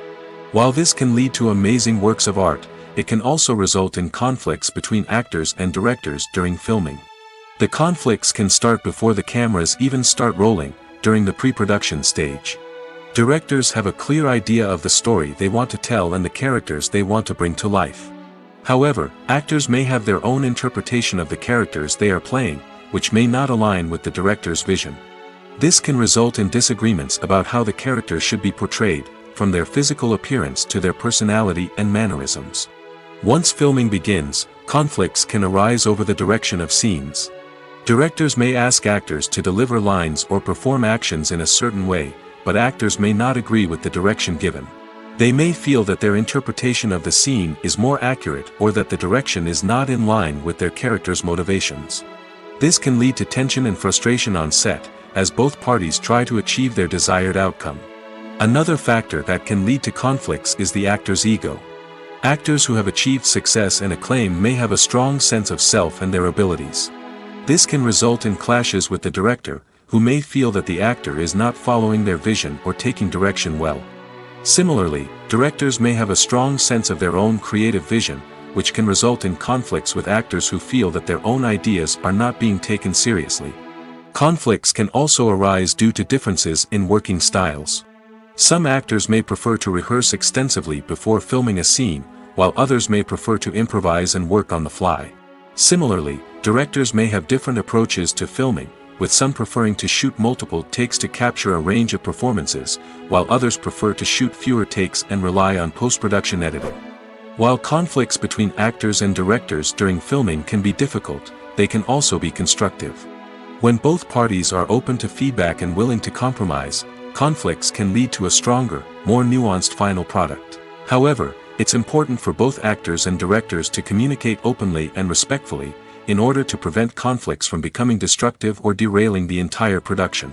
While this can lead to amazing works of art, it can also result in conflicts between actors and directors during filming. The conflicts can start before the cameras even start rolling, during the pre-production stage. Directors have a clear idea of the story they want to tell and the characters they want to bring to life. However, actors may have their own interpretation of the characters they are playing, which may not align with the director's vision. This can result in disagreements about how the character should be portrayed, from their physical appearance to their personality and mannerisms. Once filming begins, conflicts can arise over the direction of scenes. Directors may ask actors to deliver lines or perform actions in a certain way, but actors may not agree with the direction given. They may feel that their interpretation of the scene is more accurate or that the direction is not in line with their character's motivations. This can lead to tension and frustration on set, as both parties try to achieve their desired outcome. Another factor that can lead to conflicts is the actor's ego. Actors who have achieved success and acclaim may have a strong sense of self and their abilities. This can result in clashes with the director, who may feel that the actor is not following their vision or taking direction well. Similarly, directors may have a strong sense of their own creative vision, which can result in conflicts with actors who feel that their own ideas are not being taken seriously. Conflicts can also arise due to differences in working styles. Some actors may prefer to rehearse extensively before filming a scene, while others may prefer to improvise and work on the fly. Similarly, directors may have different approaches to filming, with some preferring to shoot multiple takes to capture a range of performances, while others prefer to shoot fewer takes and rely on post-production editing. While conflicts between actors and directors during filming can be difficult, they can also be constructive. When both parties are open to feedback and willing to compromise, conflicts can lead to a stronger, more nuanced final product. However, it's important for both actors and directors to communicate openly and respectfully, in order to prevent conflicts from becoming destructive or derailing the entire production.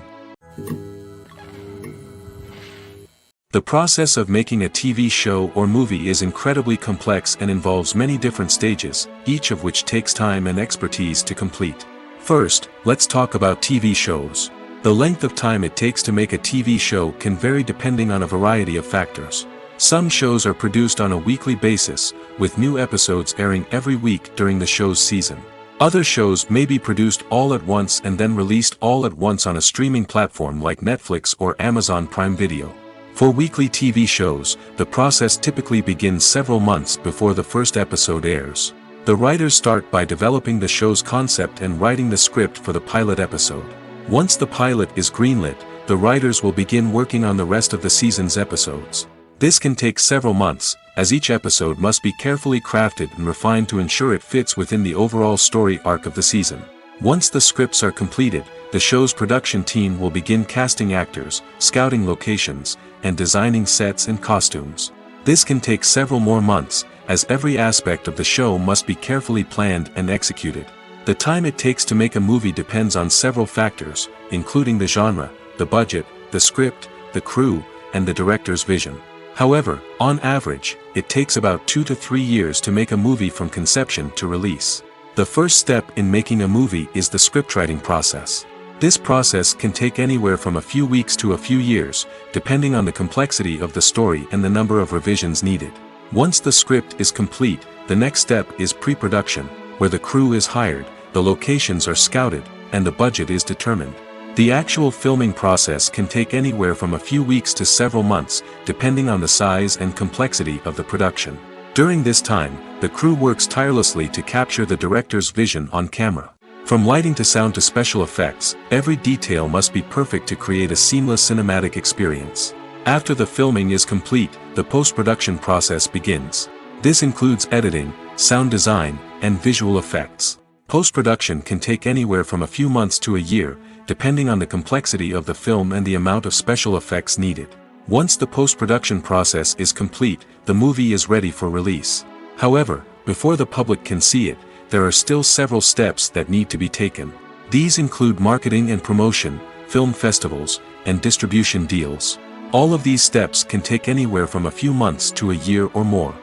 The process of making a TV show or movie is incredibly complex and involves many different stages, each of which takes time and expertise to complete. First, let's talk about TV shows. The length of time it takes to make a TV show can vary depending on a variety of factors. Some shows are produced on a weekly basis, with new episodes airing every week during the show's season. Other shows may be produced all at once and then released all at once on a streaming platform like Netflix or Amazon Prime Video. For weekly TV shows, the process typically begins several months before the first episode airs. The writers start by developing the show's concept and writing the script for the pilot episode. Once the pilot is greenlit, the writers will begin working on the rest of the season's episodes. This can take several months, as each episode must be carefully crafted and refined to ensure it fits within the overall story arc of the season. Once the scripts are completed, the show's production team will begin casting actors, scouting locations, and designing sets and costumes. This can take several more months, as every aspect of the show must be carefully planned and executed. The time it takes to make a movie depends on several factors, including the genre, the budget, the script, the crew, and the director's vision. However, on average, it takes about 2 to 3 years to make a movie from conception to release. The first step in making a movie is the scriptwriting process. This process can take anywhere from a few weeks to a few years, depending on the complexity of the story and the number of revisions needed. Once the script is complete, the next step is pre-production, where the crew is hired, the locations are scouted, and the budget is determined. The actual filming process can take anywhere from a few weeks to several months, depending on the size and complexity of the production. During this time, the crew works tirelessly to capture the director's vision on camera. From lighting to sound to special effects, every detail must be perfect to create a seamless cinematic experience. After the filming is complete, the post-production process begins. This includes editing, sound design, and visual effects. Post-production can take anywhere from a few months to a year, depending on the complexity of the film and the amount of special effects needed. Once the post-production process is complete, the movie is ready for release. However, before the public can see it, there are still several steps that need to be taken. These include marketing and promotion, film festivals, and distribution deals. All of these steps can take anywhere from a few months to a year or more.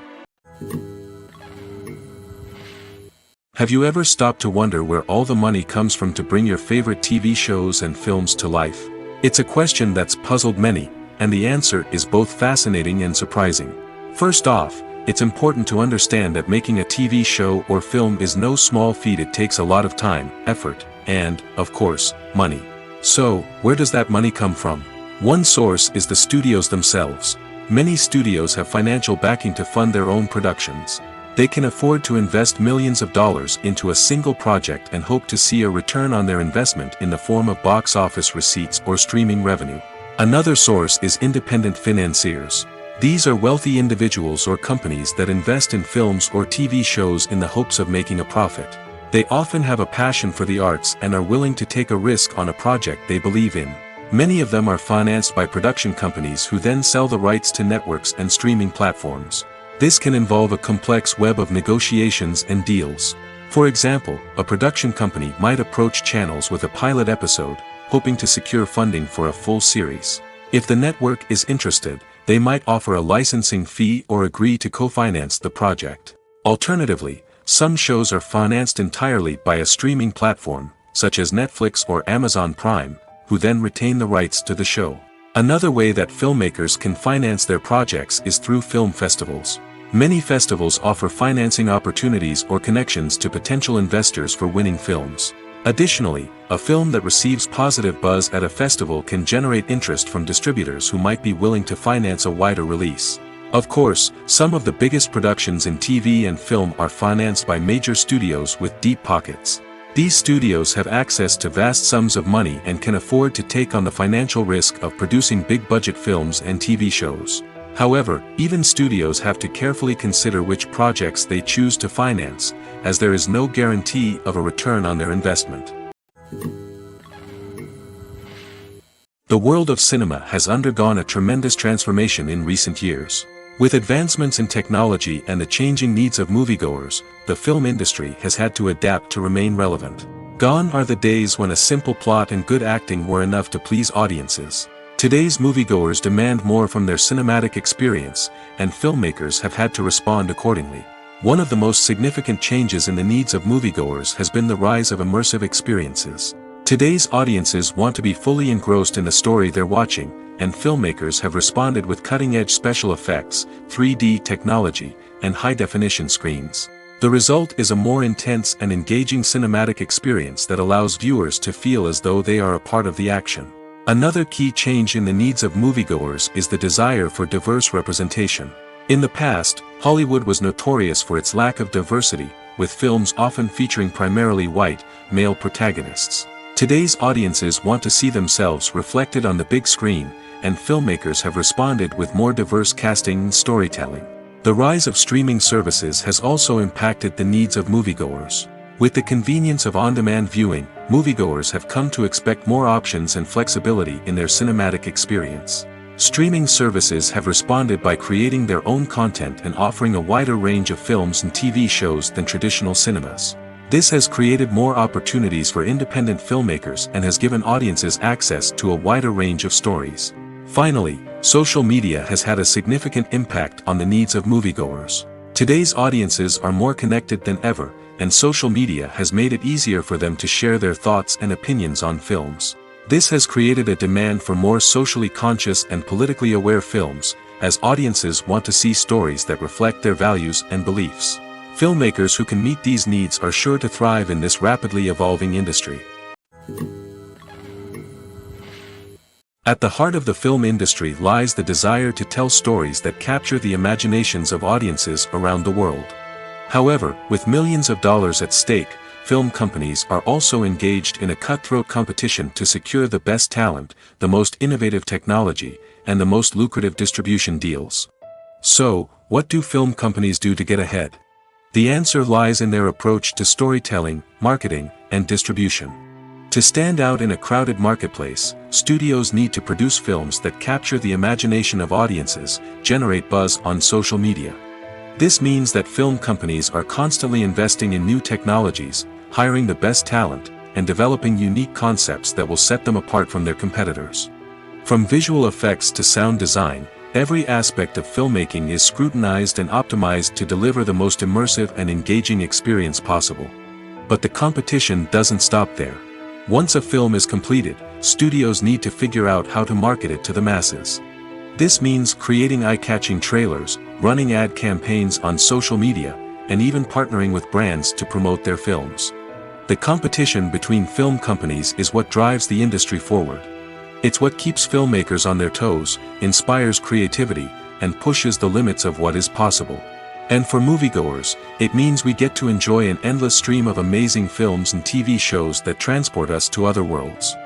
Have you ever stopped to wonder where all the money comes from to bring your favorite TV shows and films to life? It's a question that's puzzled many, and the answer is both fascinating and surprising. First off, it's important to understand that making a TV show or film is no small feat. It takes a lot of time, effort, and, of course, money. So, where does that money come from? One source is the studios themselves. Many studios have financial backing to fund their own productions. They can afford to invest millions of dollars into a single project and hope to see a return on their investment in the form of box office receipts or streaming revenue. Another source is independent financiers. These are wealthy individuals or companies that invest in films or TV shows in the hopes of making a profit. They often have a passion for the arts and are willing to take a risk on a project they believe in. Many of them are financed by production companies who then sell the rights to networks and streaming platforms. This can involve a complex web of negotiations and deals. For example, a production company might approach channels with a pilot episode, hoping to secure funding for a full series. If the network is interested, they might offer a licensing fee or agree to co-finance the project. Alternatively, some shows are financed entirely by a streaming platform, such as Netflix or Amazon Prime, who then retain the rights to the show. Another way that filmmakers can finance their projects is through film festivals. Many festivals offer financing opportunities or connections to potential investors for winning films. Additionally, a film that receives positive buzz at a festival can generate interest from distributors who might be willing to finance a wider release. Of course, some of the biggest productions in TV and film are financed by major studios with deep pockets. These studios have access to vast sums of money and can afford to take on the financial risk of producing big-budget films and TV shows. However, even studios have to carefully consider which projects they choose to finance, as there is no guarantee of a return on their investment. The world of cinema has undergone a tremendous transformation in recent years. With advancements in technology and the changing needs of moviegoers, the film industry has had to adapt to remain relevant. Gone are the days when a simple plot and good acting were enough to please audiences. Today's moviegoers demand more from their cinematic experience, and filmmakers have had to respond accordingly. One of the most significant changes in the needs of moviegoers has been the rise of immersive experiences. Today's audiences want to be fully engrossed in the story they're watching, and filmmakers have responded with cutting-edge special effects, 3D technology, and high-definition screens. The result is a more intense and engaging cinematic experience that allows viewers to feel as though they are a part of the action. Another key change in the needs of moviegoers is the desire for diverse representation. In the past, Hollywood was notorious for its lack of diversity, with films often featuring primarily white, male protagonists. Today's audiences want to see themselves reflected on the big screen, and filmmakers have responded with more diverse casting and storytelling. The rise of streaming services has also impacted the needs of moviegoers. With the convenience of on-demand viewing, moviegoers have come to expect more options and flexibility in their cinematic experience. Streaming services have responded by creating their own content and offering a wider range of films and TV shows than traditional cinemas. This has created more opportunities for independent filmmakers and has given audiences access to a wider range of stories. Finally, social media has had a significant impact on the needs of moviegoers. Today's audiences are more connected than ever, and social media has made it easier for them to share their thoughts and opinions on films. This has created a demand for more socially conscious and politically aware films, as audiences want to see stories that reflect their values and beliefs. Filmmakers who can meet these needs are sure to thrive in this rapidly evolving industry. At the heart of the film industry lies the desire to tell stories that capture the imaginations of audiences around the world. However, with millions of dollars at stake, film companies are also engaged in a cutthroat competition to secure the best talent, the most innovative technology, and the most lucrative distribution deals. So, what do film companies do to get ahead? The answer lies in their approach to storytelling, marketing, and distribution. To stand out in a crowded marketplace, studios need to produce films that capture the imagination of audiences, generate buzz on social media. This means that film companies are constantly investing in new technologies, hiring the best talent, and developing unique concepts that will set them apart from their competitors. From visual effects to sound design, every aspect of filmmaking is scrutinized and optimized to deliver the most immersive and engaging experience possible. But the competition doesn't stop there. Once a film is completed, studios need to figure out how to market it to the masses. This means creating eye-catching trailers, running ad campaigns on social media, and even partnering with brands to promote their films. The competition between film companies is what drives the industry forward. It's what keeps filmmakers on their toes, inspires creativity, and pushes the limits of what is possible. And for moviegoers, it means we get to enjoy an endless stream of amazing films and TV shows that transport us to other worlds.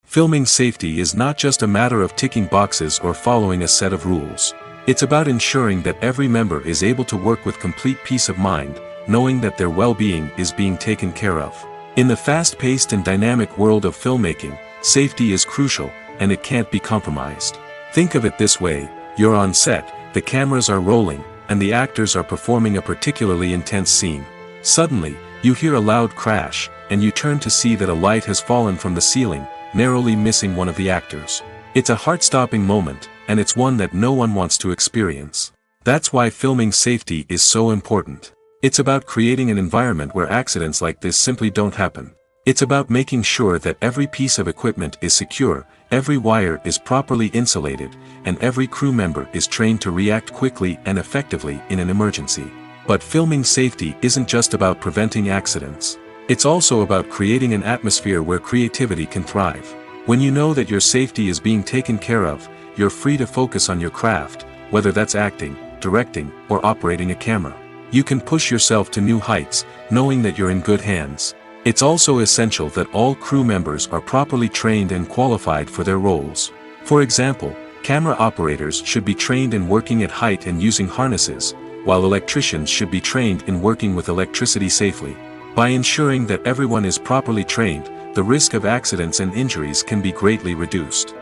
Filming safety is not just a matter of ticking boxes or following a set of rules. It's about ensuring that every member is able to work with complete peace of mind, knowing that their well-being is being taken care of. In the fast-paced and dynamic world of filmmaking, safety is crucial, and it can't be compromised. Think of it this way: you're on set, the cameras are rolling, and the actors are performing a particularly intense scene. Suddenly, you hear a loud crash, and you turn to see that a light has fallen from the ceiling, narrowly missing one of the actors. It's a heart-stopping moment, and it's one that no one wants to experience. That's why filming safety is so important. It's about creating an environment where accidents like this simply don't happen. It's about making sure that every piece of equipment is secure, every wire is properly insulated, and every crew member is trained to react quickly and effectively in an emergency. But filming safety isn't just about preventing accidents. It's also about creating an atmosphere where creativity can thrive. When you know that your safety is being taken care of, you're free to focus on your craft, whether that's acting, directing, or operating a camera. You can push yourself to new heights, knowing that you're in good hands. It's also essential that all crew members are properly trained and qualified for their roles. For example, camera operators should be trained in working at height and using harnesses, while electricians should be trained in working with electricity safely. By ensuring that everyone is properly trained, the risk of accidents and injuries can be greatly reduced.